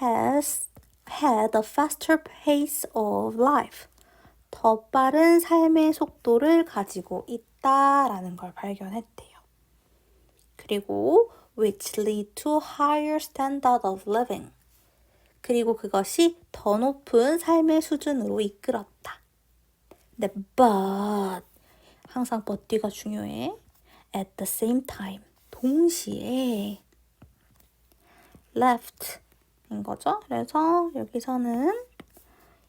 S1: has had a faster pace of life 더 빠른 삶의 속도를 가지고 있다라는 걸 발견했대요. 그리고 which lead to higher standard of living 그리고 그것이 더 높은 삶의 수준으로 이끌었다. 근데 but 항상 but 뒤가 중요해. At the same time 동시에 left인 거죠. 그래서 여기서는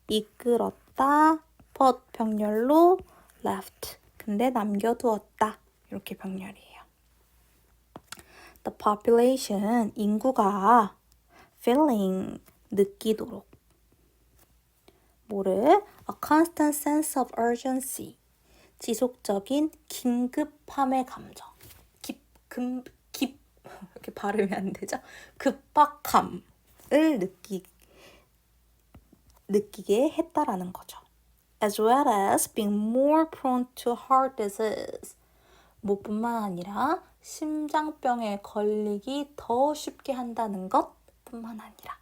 S1: 이끌었다. but 병렬로 left 근데 남겨두었다. 이렇게 병렬이에요. The population 인구가 feeling 느끼도록 뭐를 a constant sense of urgency 지속적인 긴급함의 감정 이렇게 발음이 안 되죠? 급박함을 느끼게 했다라는 거죠. As well as being more prone to heart disease 뭐뿐만 아니라 심장병에 걸리기 더 쉽게 한다는 것뿐만 아니라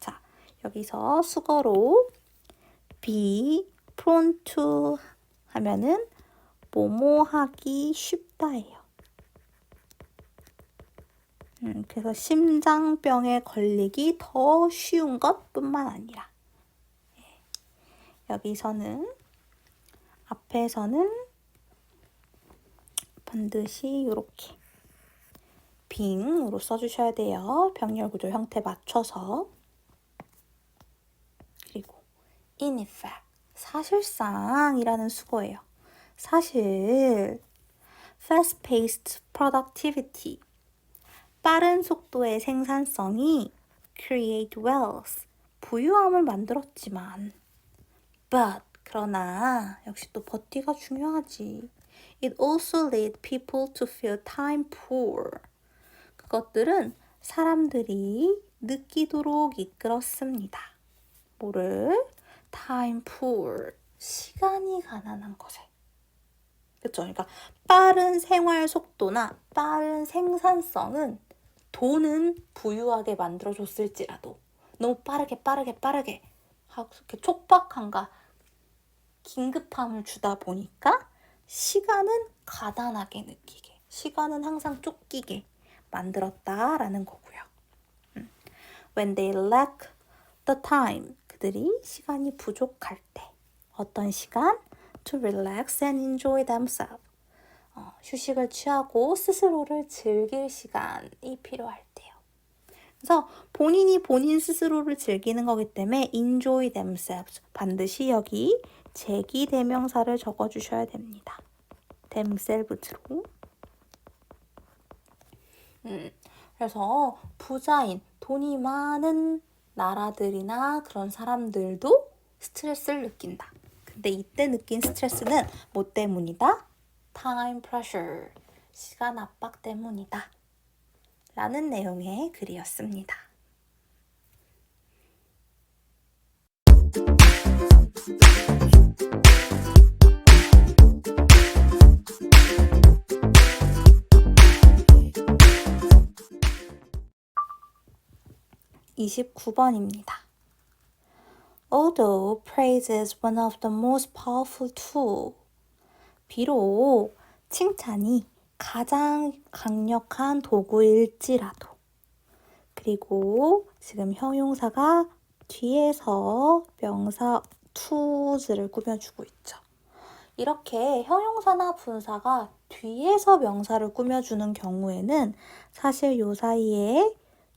S1: 자 여기서 수거로 be prone to 하면은 뭐뭐 하기 쉽다예요. 그래서 심장병에 걸리기 더 쉬운 것뿐만 아니라 여기서는 앞에서는 반드시 이렇게 being으로 써주셔야 돼요. 병렬 구조 형태 맞춰서 그리고 in effect 사실상이라는 수거예요. 사실 fast-paced productivity 빠른 속도의 생산성이 create wealth 부유함을 만들었지만 but 그러나 역시 또 but가 중요하지. It also led people to feel time poor. 그것들은 사람들이 느끼도록 이끌었습니다. 뭐를? time poor. 시간이 가난한 것에. 그렇죠? 그러니까 빠른 생활 속도나 빠른 생산성은 돈은 부유하게 만들어줬을지라도 너무 빠르게 이렇게 촉박함과 긴급함을 주다 보니까 시간은 가난하게 느끼게, 시간은 항상 쫓기게 만들었다라는 거고요. When they lack the time, 그들이 시간이 부족할 때 어떤 시간? To relax and enjoy themselves. 휴식을 취하고 스스로를 즐길 시간이 필요할 때요. 그래서 본인이 본인 스스로를 즐기는 거기 때문에 enjoy themselves. 반드시 여기 제기 대명사를 적어주셔야 됩니다. themselves로. 그래서 부자인, 돈이 많은 나라들이나 그런 사람들도 스트레스를 느낀다. 근데 이때 느낀 스트레스는 뭐 때문이다? time pressure, 시간 압박 때문이다. 라는 내용의 글이었습니다. (29번입니다) Although praise is one of the most powerful tools, 비록 칭찬이 가장 강력한 도구일지라도 그리고 지금 형용사가 뒤에서 명사 to를 꾸며주고 있죠. 이렇게 형용사나 분사가 뒤에서 명사를 꾸며주는 경우에는 사실 요 사이에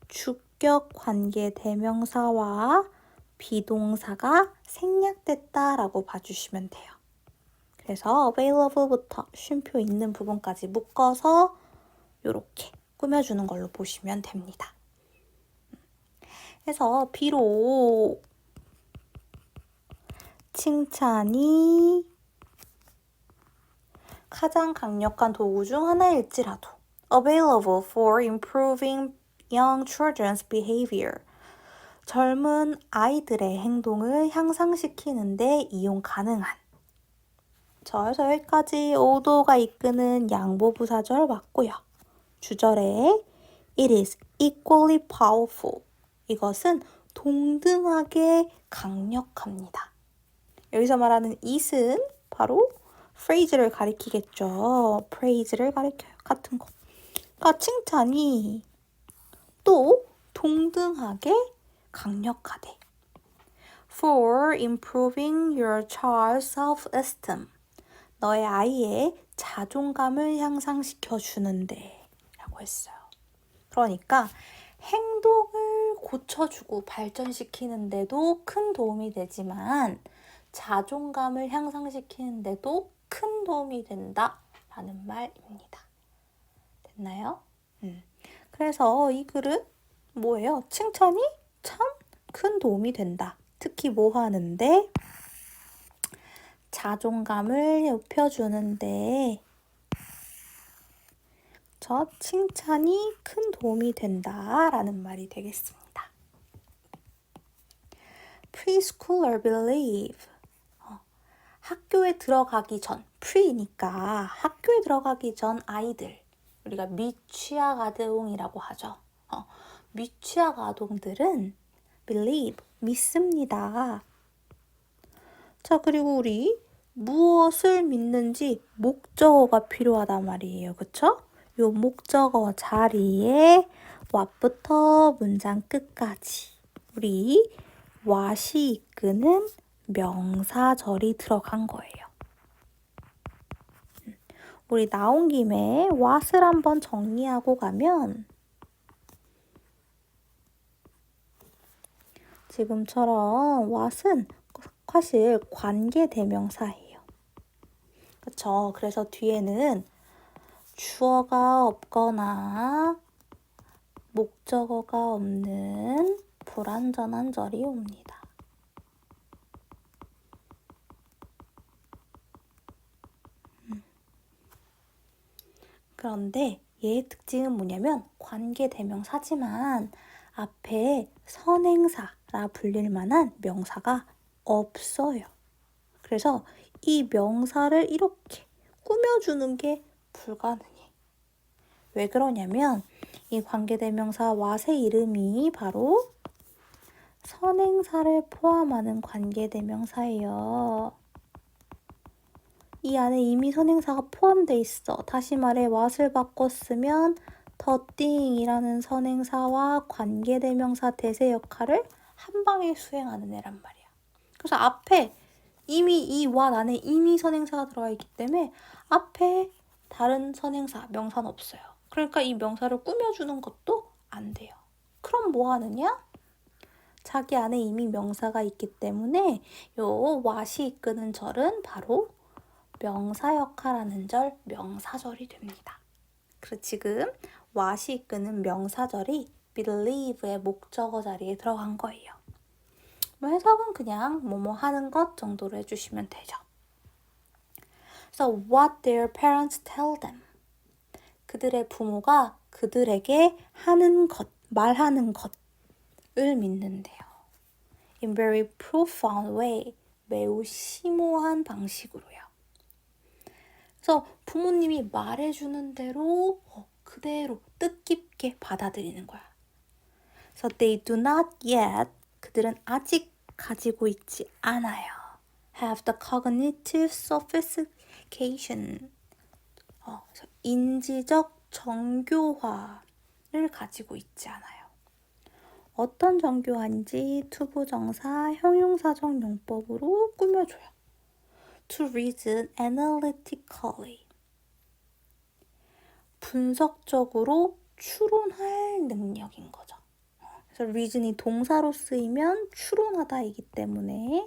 S1: 주격 관계 대명사와 비동사가 생략됐다라고 봐주시면 돼요. 그래서 available부터 쉼표 있는 부분까지 묶어서 이렇게 꾸며주는 걸로 보시면 됩니다. 그래서 비록 칭찬이 가장 강력한 도구 중 하나일지라도 available for improving young children's behavior. 젊은 아이들의 행동을 향상시키는데 이용 가능한. 그래서 여기까지 오도가 이끄는 양보부사절 맞고요. 주절에 it is equally powerful. 이것은 동등하게 강력합니다. 여기서 말하는 it은 바로 phrase를 가리키겠죠. praise를 가리켜요. 같은 거. 그러니까 칭찬이 또 동등하게 강력하대. For improving your child's self-esteem. 너의 아이의 자존감을 향상시켜 주는데 라고 했어요. 그러니까 행동을 고쳐주고 발전시키는데도 큰 도움이 되지만 자존감을 향상시키는데도 큰 도움이 된다라는 말입니다. 됐나요? 그래서 이 글은 뭐예요? 칭찬이 참 큰 도움이 된다. 특히 뭐 하는데? 자존감을 높여주는데 저 칭찬이 큰 도움이 된다라는 말이 되겠습니다. Preschooler believe. 학교에 들어가기 전, pre니까 학교에 들어가기 전 아이들, 우리가 미취학 아동이라고 하죠. 미취학 아동들은 believe, 믿습니다. 자, 그리고 우리 무엇을 믿는지 목적어가 필요하단 말이에요. 그쵸? 요 목적어 자리에 what부터 문장 끝까지 우리 what이 이끄는 명사절이 들어간 거예요. 우리 나온 김에 what을 한번 정리하고 가면 지금처럼 what은 사실 관계대명사예요. 그쵸? 그래서 뒤에는 주어가 없거나 목적어가 없는 불완전한 절이 옵니다. 그런데 얘의 특징은 뭐냐면 관계대명사지만 앞에 선행사라 불릴 만한 명사가 없어요. 그래서 이 명사를 이렇게 꾸며주는 게 불가능해. 왜 그러냐면 이 관계대명사 what의 이름이 바로 선행사를 포함하는 관계대명사예요. 이 안에 이미 선행사가 포함되어 있어. 다시 말해 what을 바꿨으면 the thing이라는 선행사와 관계대명사 대세 역할을 한 방에 수행하는 애란 말이야. 그래서 앞에 이미 이 what 안에 이미 선행사가 들어가 있기 때문에 앞에 다른 선행사, 명사는 없어요. 그러니까 이 명사를 꾸며주는 것도 안 돼요. 그럼 뭐 하느냐? 자기 안에 이미 명사가 있기 때문에 요 what이 이끄는 절은 바로 명사 역할하는 절, 명사절이 됩니다. 그래서 지금 what이 이끄는 명사절이 believe의 목적어 자리에 들어간 거예요. 해석은 그냥 뭐뭐 하는 것 정도로 해주시면 되죠. So what their parents tell them. 그들의 부모가 그들에게 하는 것, 말하는 것을 믿는데요. In very profound way. 매우 심오한 방식으로요. 그래서 부모님이 말해주는 대로 그대로 뜻깊게 받아들이는 거야. So they do not yet. 그들은 아직 가지고 있지 않아요. Have the cognitive sophistication. 인지적 정교화를 가지고 있지 않아요. 어떤 정교한지 투부정사 형용사적 용법으로 꾸며줘요. To reason analytically. 분석적으로 추론할 능력인 거죠. 그래서 reason이 동사로 쓰이면 추론하다이기 때문에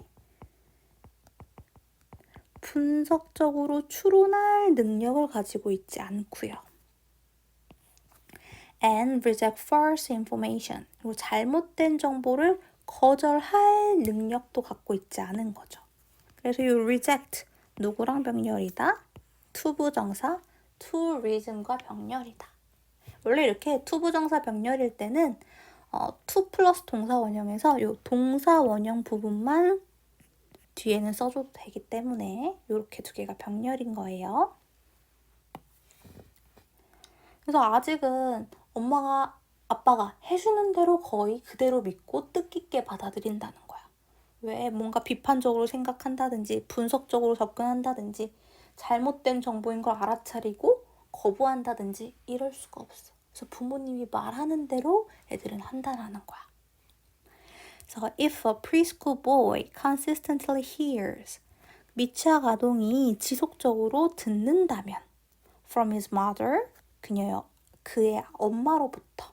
S1: 분석적으로 추론할 능력을 가지고 있지 않고요. And reject false information. 그리고 잘못된 정보를 거절할 능력도 갖고 있지 않은 거죠. 그래서 이 reject 누구랑 병렬이다? 투부정사 to reason과 병렬이다. 원래 이렇게 투부정사 병렬일 때는 to 플러스 동사 원형에서 이 동사 원형 부분만 뒤에는 써줘도 되기 때문에 이렇게 두 개가 병렬인 거예요. 그래서 아직은 엄마가 아빠가 해주는 대로 거의 그대로 믿고 뜻깊게 받아들인다는 거야. 왜 뭔가 비판적으로 생각한다든지 분석적으로 접근한다든지 잘못된 정보인 걸 알아차리고 거부한다든지 이럴 수가 없어. 그래서 부모님이 말하는 대로 애들은 한다는 거야. 그래서 if a preschool boy consistently hears, 미취학 아동이 지속적으로 듣는다면 from his mother, 그의 엄마로부터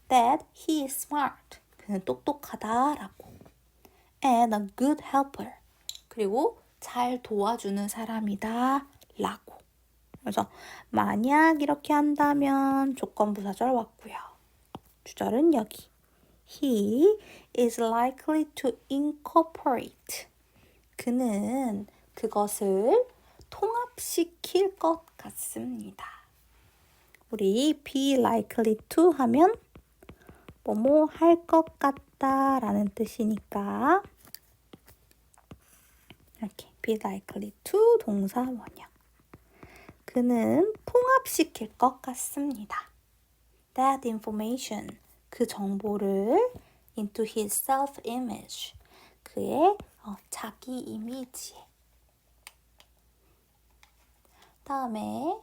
S1: that he is smart, 그는 똑똑하다라고 and a good helper, 그리고 잘 도와주는 사람이다 라고. 그래서 만약 이렇게 한다면 조건부사절 왔고요. 주절은 여기. He is likely to incorporate. 그는 그것을 통합시킬 것 같습니다. 우리 be likely to 하면 뭐뭐 할 것 같다 라는 뜻이니까 이렇게 be likely to 동사 원형. 그는 통합시킬 것 같습니다. That information, 그 정보를 into his self-image, 그의 자기 이미지에. 다음에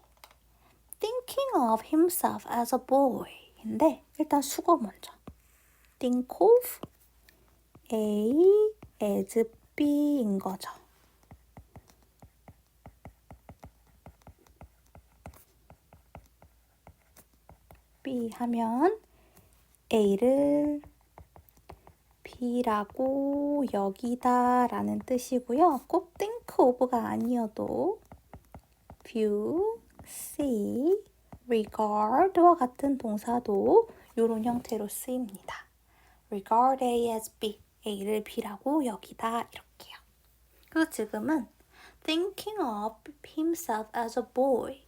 S1: thinking of himself as a boy 인데 일단 수거 먼저. think of A as B인 거죠. B 하면 A를 B라고 여기다 라는 뜻이고요. 꼭 think of가 아니어도 view, see, regard와 같은 동사도 이런 형태로 쓰입니다. regard A as B, A를 B라고 여기다 이렇게요. 그래서 지금은 thinking of himself as a boy,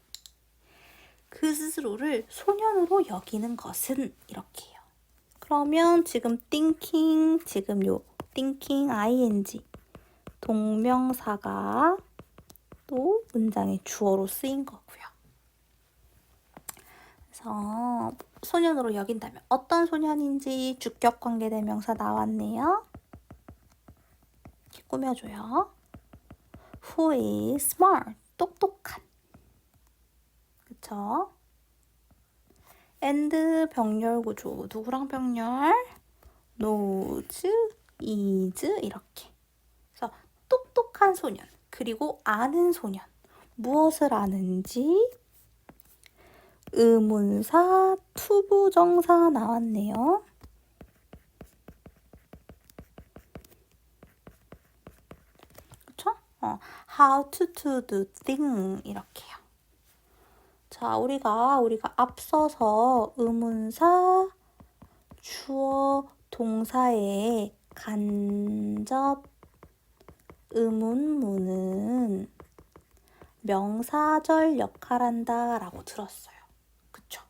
S1: 그 스스로를 소년으로 여기는 것은 이렇게요. 그러면 지금 thinking, 지금 요 thinking ing 동명사가 또 문장의 주어로 쓰인 거고요. 그래서 소년으로 여긴다면 어떤 소년인지 주격관계대명사 나왔네요. 이렇게 꾸며줘요. Who is smart, 똑똑한. 그쵸? and 병렬 구조, 누구랑 병렬? knows, is 이렇게. 그래서 똑똑한 소년, 그리고 아는 소년. 무엇을 아는지 의문사, 투부정사 나왔네요. 그쵸? how to do thing 이렇게요. 자, 우리가 앞서서 의문사, 주어, 동사의 간접 의문문은 명사절 역할한다 라고 들었어요. 그쵸?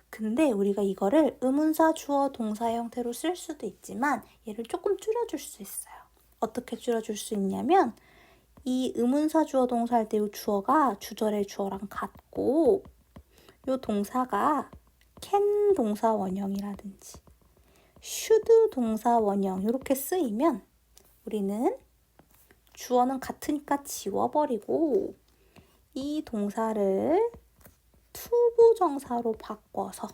S1: 근데 우리가 이거를 의문사, 주어, 동사 형태로 쓸 수도 있지만 얘를 조금 줄여줄 수 있어요. 어떻게 줄여줄 수 있냐면 이 의문사, 주어, 동사 할 때 이 주어가 주절의 주어랑 같고 이 동사가 can 동사 원형이라든지 should 동사 원형 이렇게 쓰이면 우리는 주어는 같으니까 지워버리고 이 동사를 투부정사로 바꿔서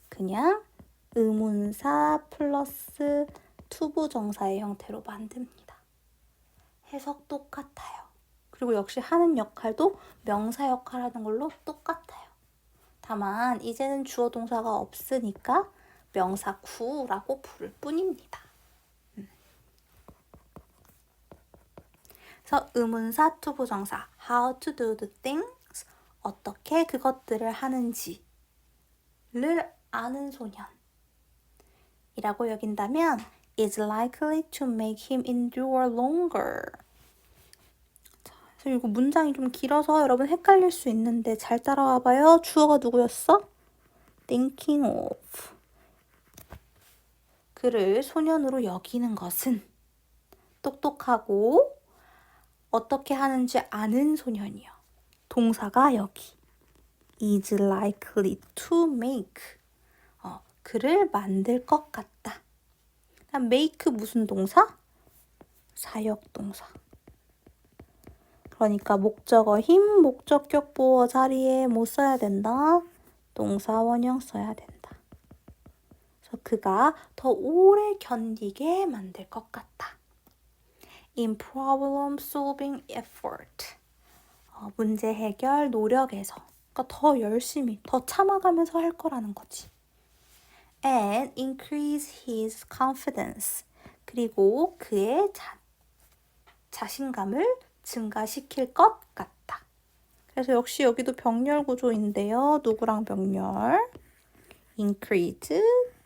S1: 그냥 의문사 플러스 투부정사의 형태로 만듭니다. 해석 똑같아요. 그리고 역시 하는 역할도 명사 역할하는 걸로 똑같아요. 다만 이제는 주어 동사가 없으니까 명사 구라고 부를 뿐입니다. 그래서 의문사 투부정사 how to do the things 어떻게 그것들을 하는지를 아는 소년이라고 여긴다면 is likely to make him endure longer. 자, 그래서 이거 문장이 좀 길어서 여러분 헷갈릴 수 있는데 잘 따라와 봐요. 주어가 누구였어? thinking of. 그를 소년으로 여기는 것은 똑똑하고 어떻게 하는지 아는 소년이요. 동사가 여기 is likely to make 그를 만들 것 같다. make 무슨 동사? 사역동사. 그러니까 목적어 힘, 목적격 보어 자리에 뭐 써야 된다? 동사 원형 써야 된다. 그래서 그가 더 오래 견디게 만들 것 같다. In problem solving effort. 문제 해결 노력에서. 그러니까 더 열심히, 더 참아가면서 할 거라는 거지. And increase his confidence. 그리고 그의 자신감을 증가시킬 것 같다. 그래서 역시 여기도 병렬 구조인데요. 누구랑 병렬? increase,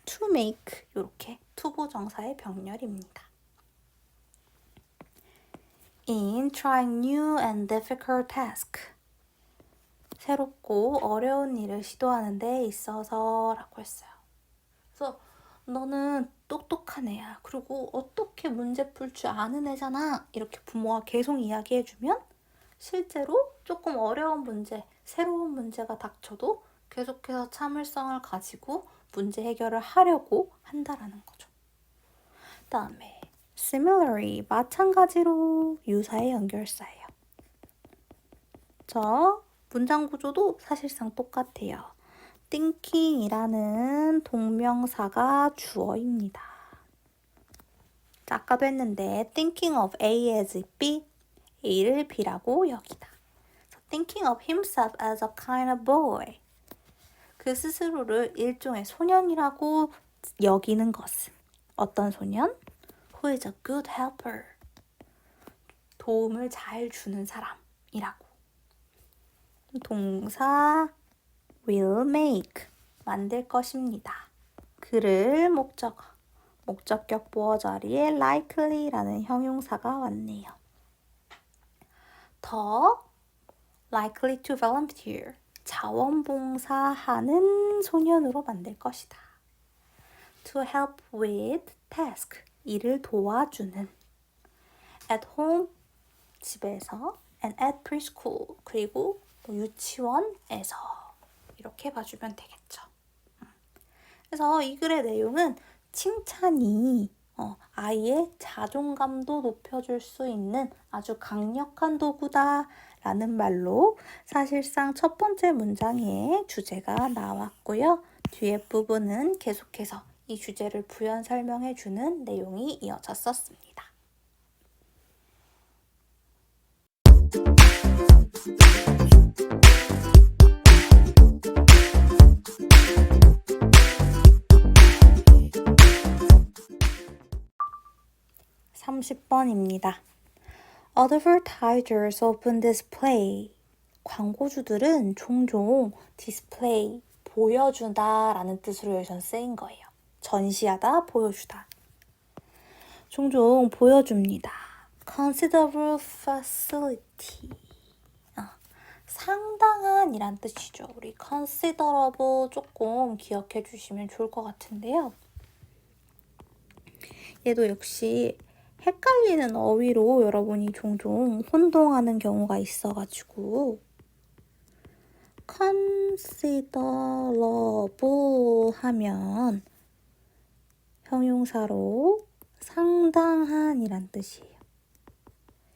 S1: to make 이렇게 투부정사의 병렬입니다. In trying new and difficult task. 새롭고 어려운 일을 시도하는 데 있어서 라고 했어요. 그래서 너는 똑똑한 애야. 그리고 어떻게 문제 풀 줄 아는 애잖아. 이렇게 부모가 계속 이야기해주면 실제로 조금 어려운 문제, 새로운 문제가 닥쳐도 계속해서 참을성을 가지고 문제 해결을 하려고 한다라는 거죠. 다음에 similarly, 마찬가지로 유사의 연결사예요. 저 문장 구조도 사실상 똑같아요. thinking이라는 동명사가 주어입니다. 자, 아까도 했는데 thinking of A as B, A를 B라고 여기다. So, thinking of himself as a kind of boy. 그 스스로를 일종의 소년이라고 여기는 것은 어떤 소년? Who is a good helper. 도움을 잘 주는 사람이라고. 동사 will make. 만들 것입니다. 그를 목적격 보어 자리에 likely라는 형용사가 왔네요. 더 likely to volunteer. 자원봉사하는 소년으로 만들 것이다. To help with task. 일을 도와주는. At home. 집에서. And at preschool. 그리고 유치원에서. 이렇게 봐주면 되겠죠. 그래서 이 글의 내용은 칭찬이 아이의 자존감도 높여줄 수 있는 아주 강력한 도구다 라는 말로 사실상 첫 번째 문장에 주제가 나왔고요. 뒤에 부분은 계속해서 이 주제를 부연 설명해주는 내용이 이어졌었습니다. 30번입니다. Advertisers often display. 광고주들은 종종 display, 보여주다 라는 뜻으로 여기서 쓰인 거예요. 전시하다, 보여주다. 종종 보여줍니다. Considerable facility. 상당한 이란 뜻이죠. 우리 considerable 조금 기억해 주시면 좋을 것 같은데요. 얘도 역시 헷갈리는 어휘로 여러분이 종종 혼동하는 경우가 있어가지고 considerable 하면 형용사로 상당한 이란 뜻이에요.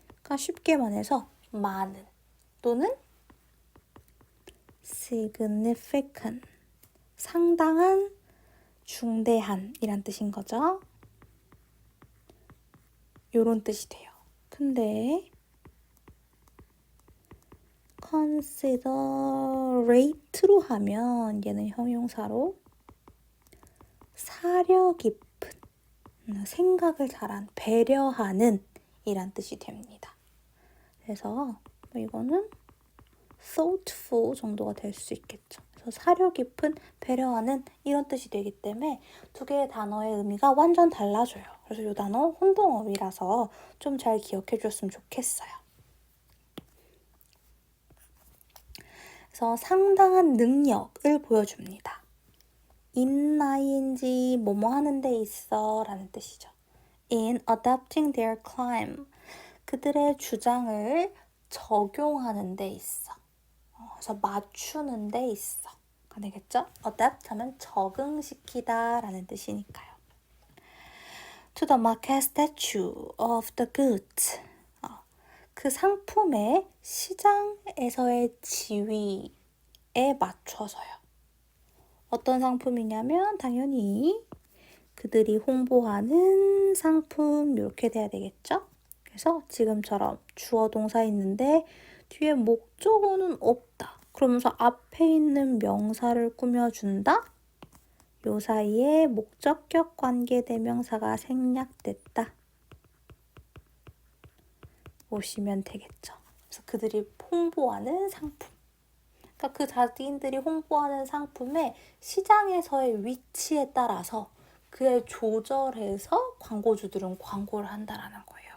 S1: 그러니까 쉽게 말해서 많은 또는 significant 상당한 중대한 이란 뜻인 거죠. 요런 뜻이 돼요. 근데 considerate로 하면 얘는 형용사로 사려 깊은, 생각을 잘한, 배려하는 이란 뜻이 됩니다. 그래서 이거는 thoughtful 정도가 될 수 있겠죠. 그래서 사려 깊은, 배려하는 이런 뜻이 되기 때문에 두 개의 단어의 의미가 완전 달라져요. 그래서 이 단어 혼동어휘라서 좀 잘 기억해 줬으면 좋겠어요. 그래서 상당한 능력을 보여줍니다. in나인지 뭐뭐 하는 데 있어 라는 뜻이죠. in adapting their claim, 그들의 주장을 적용하는 데 있어. 그래서 맞추는 데 있어 가 되겠죠? adapt 하면 적응시키다 라는 뜻이니까요. to the market statue of the goods, 그 상품의 시장에서의 지위에 맞춰서요. 어떤 상품이냐면 당연히 그들이 홍보하는 상품 이렇게 돼야 되겠죠? 그래서 지금처럼 주어 동사 있는데 뒤에 목적어는 없다. 그러면서 앞에 있는 명사를 꾸며준다? 요 사이에 목적격 관계 대명사가 생략됐다. 보시면 되겠죠. 그래서 그들이 홍보하는 상품. 그러니까 그 자기들이 홍보하는 상품의 시장에서의 위치에 따라서 그에 조절해서 광고주들은 광고를 한다라는 거예요.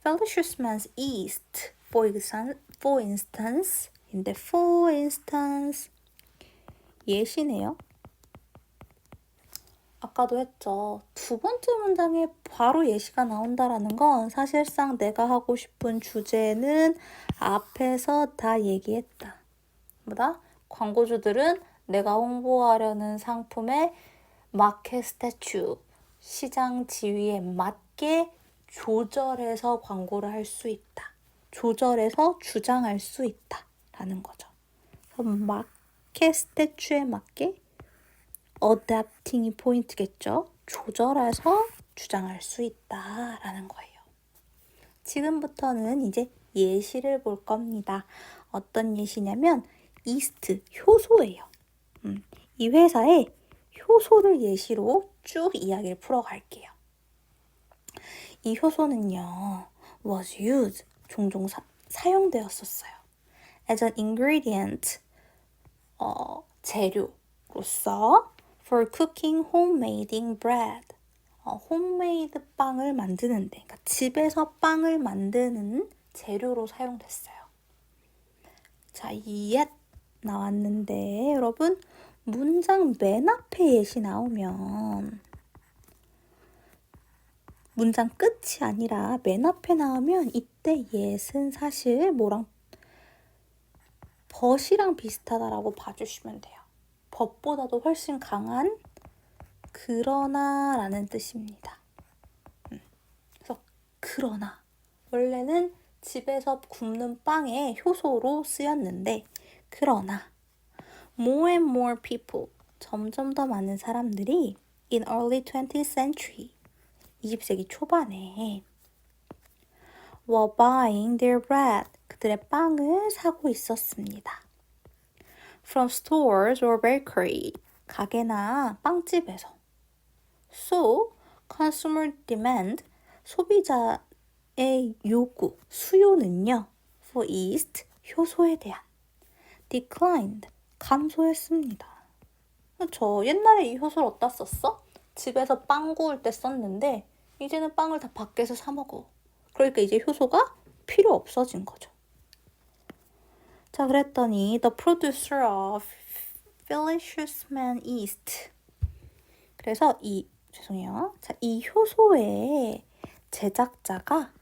S1: Fellowshipman's East, for instance, 인데 for instance 예시네요. 아까도 했죠. 두 번째 문장에 바로 예시가 나온다라는 건 사실상 내가 하고 싶은 주제는 앞에서 다 얘기했다. 뭐다? 광고주들은 내가 홍보하려는 상품의 마켓 스태츄, 시장 지위에 맞게 조절해서 광고를 할 수 있다. 조절해서 주장할 수 있다. 라는 거죠. 그래서 마켓 스태츄에 맞게 adapting이 포인트겠죠. 조절해서 주장할 수 있다라는 거예요. 지금부터는 이제 예시를 볼 겁니다. 어떤 예시냐면 이스트, 효소예요. 이 회사의 효소를 예시로 쭉 이야기를 풀어갈게요. 이 효소는요, was used, 종종 사용되었었어요. as an ingredient, 재료로서 for cooking homemade bread, 홈메이드 빵을 만드는데, 그러니까 집에서 빵을 만드는 재료로 사용됐어요. 자, yet 나왔는데 여러분 문장 맨 앞에 yet이 나오면 문장 끝이 아니라 맨 앞에 나오면 이때 yet은 사실 뭐랑 but이랑 비슷하다라고 봐주시면 돼요. but보다도 훨씬 강한 그러나 라는 뜻입니다. 그래서 그러나 원래는 집에서 굽는 빵의 효소로 쓰였는데 그러나 more and more people, 점점 더 많은 사람들이 in early 20th century, 20세기 초반에 were buying their bread, 그들의 빵을 사고 있었습니다. from stores or bakery, 가게나 빵집에서. So, consumer demand, 소비자의 요구, 수요는요, for yeast, 효소에 대한 declined, 감소했습니다. 저 옛날에 이 효소를 어디다 썼어? 집에서 빵 구울 때 썼는데 이제는 빵을 다 밖에서 사 먹어. 그러니까 이제 효소가 필요 없어진 거죠. 자, 그랬더니 the producer of Fellowshipman East, 그래서 자, 이 효소의 제작자가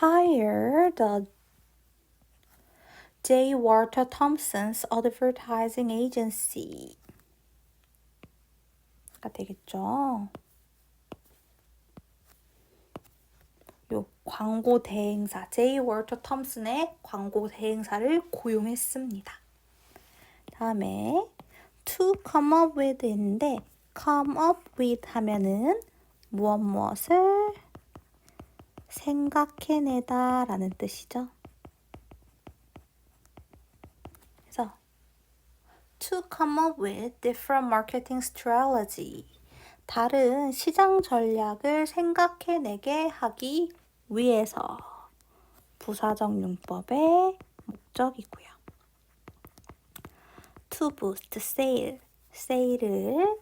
S1: hire the J. Walter Thompson's advertising agency가 되겠죠. 요 광고 대행사 J. Walter Thompson의 광고 대행사를 고용했습니다. 다음에 to come up with인데 come up with 하면은 무엇을 생각해내다 라는 뜻이죠. 그래서 to come up with different marketing strategy. 다른 시장 전략을 생각해내게 하기 위해서 부사적 용법의 목적이고요. to boost sale. 세일을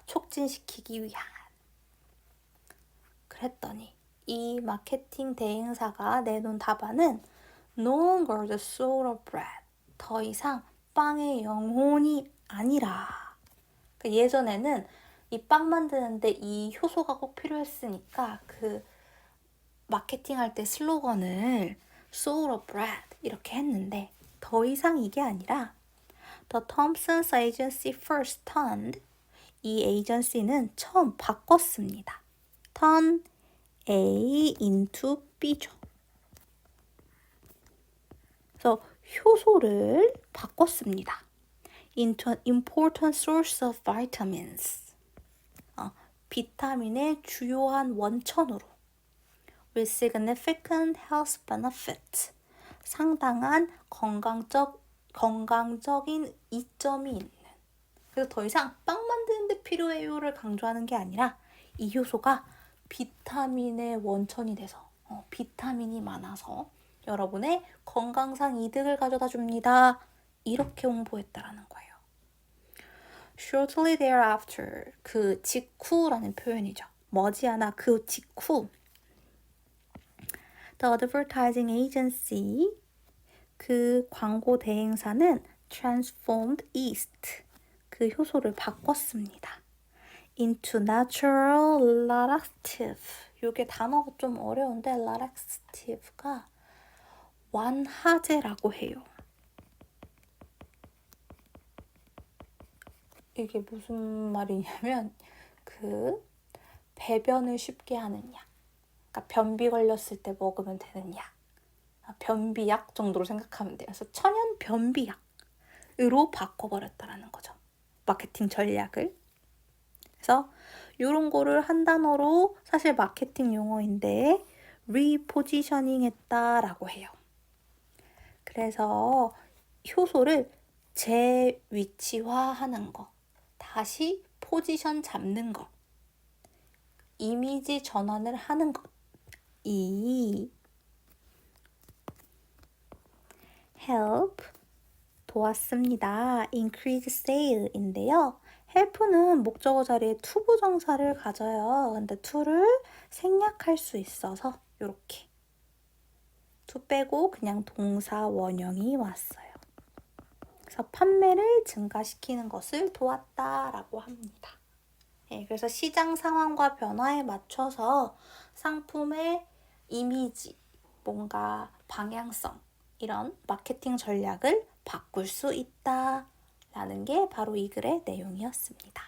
S1: 촉진시키기 위한. 그랬더니 이 마케팅 대행사가 내놓은 답안은 No longer the soul of bread. 더 이상 빵의 영혼이 아니라. 그러니까 예전에는 이 빵 만드는데 이 효소가 꼭 필요했으니까 그 마케팅 할 때 슬로건을 soul of bread 이렇게 했는데 더 이상 이게 아니라 The Thompson's agency first turned. 이 에이전시는 처음 바꿨습니다. turn A into B죠. 그래서 효소를 바꿨습니다. into an important source of vitamins. 비타민의 주요한 원천으로. with significant health benefits. 상당한 건강적인 이점이 있는. 그래서 더 이상 빵 만드는데 필요해요를 강조하는 게 아니라 이 효소가 비타민의 원천이 돼서 비타민이 많아서 여러분의 건강상 이득을 가져다 줍니다. 이렇게 홍보했다라는 거예요. Shortly thereafter, 그 직후라는 표현이죠. 머지않아 그 직후 The advertising agency, 그 광고 대행사는 transformed yeast, 그 효소를 바꿨습니다. into natural laxative. 요게 단어가 좀 어려운데 laxative가 완화제라고 해요. 이게 무슨 말이냐면 그 배변을 쉽게 하는 약. 그러니까 변비 걸렸을 때 먹으면 되는 약. 변비약 정도로 생각하면 돼요. 그래서 천연 변비약으로 바꿔버렸다라는 거죠. 마케팅 전략을. 그래서 이런 거를 한 단어로 사실 마케팅 용어인데 리포지셔닝 했다라고 해요. 그래서 효소를 재위치화하는 거, 다시 포지션 잡는 거, 이미지 전환을 하는 것, 이 help 도왔습니다. increase sale인데요. help는 목적어 자리에 to 부정사를 가져요. 근데 to를 생략할 수 있어서 이렇게 to 빼고 그냥 동사 원형이 왔어요. 그래서 판매를 증가시키는 것을 도왔다라고 합니다. 네, 그래서 시장 상황과 변화에 맞춰서 상품의 이미지, 뭔가 방향성, 이런 마케팅 전략을 바꿀 수 있다라는 게 바로 이 글의 내용이었습니다.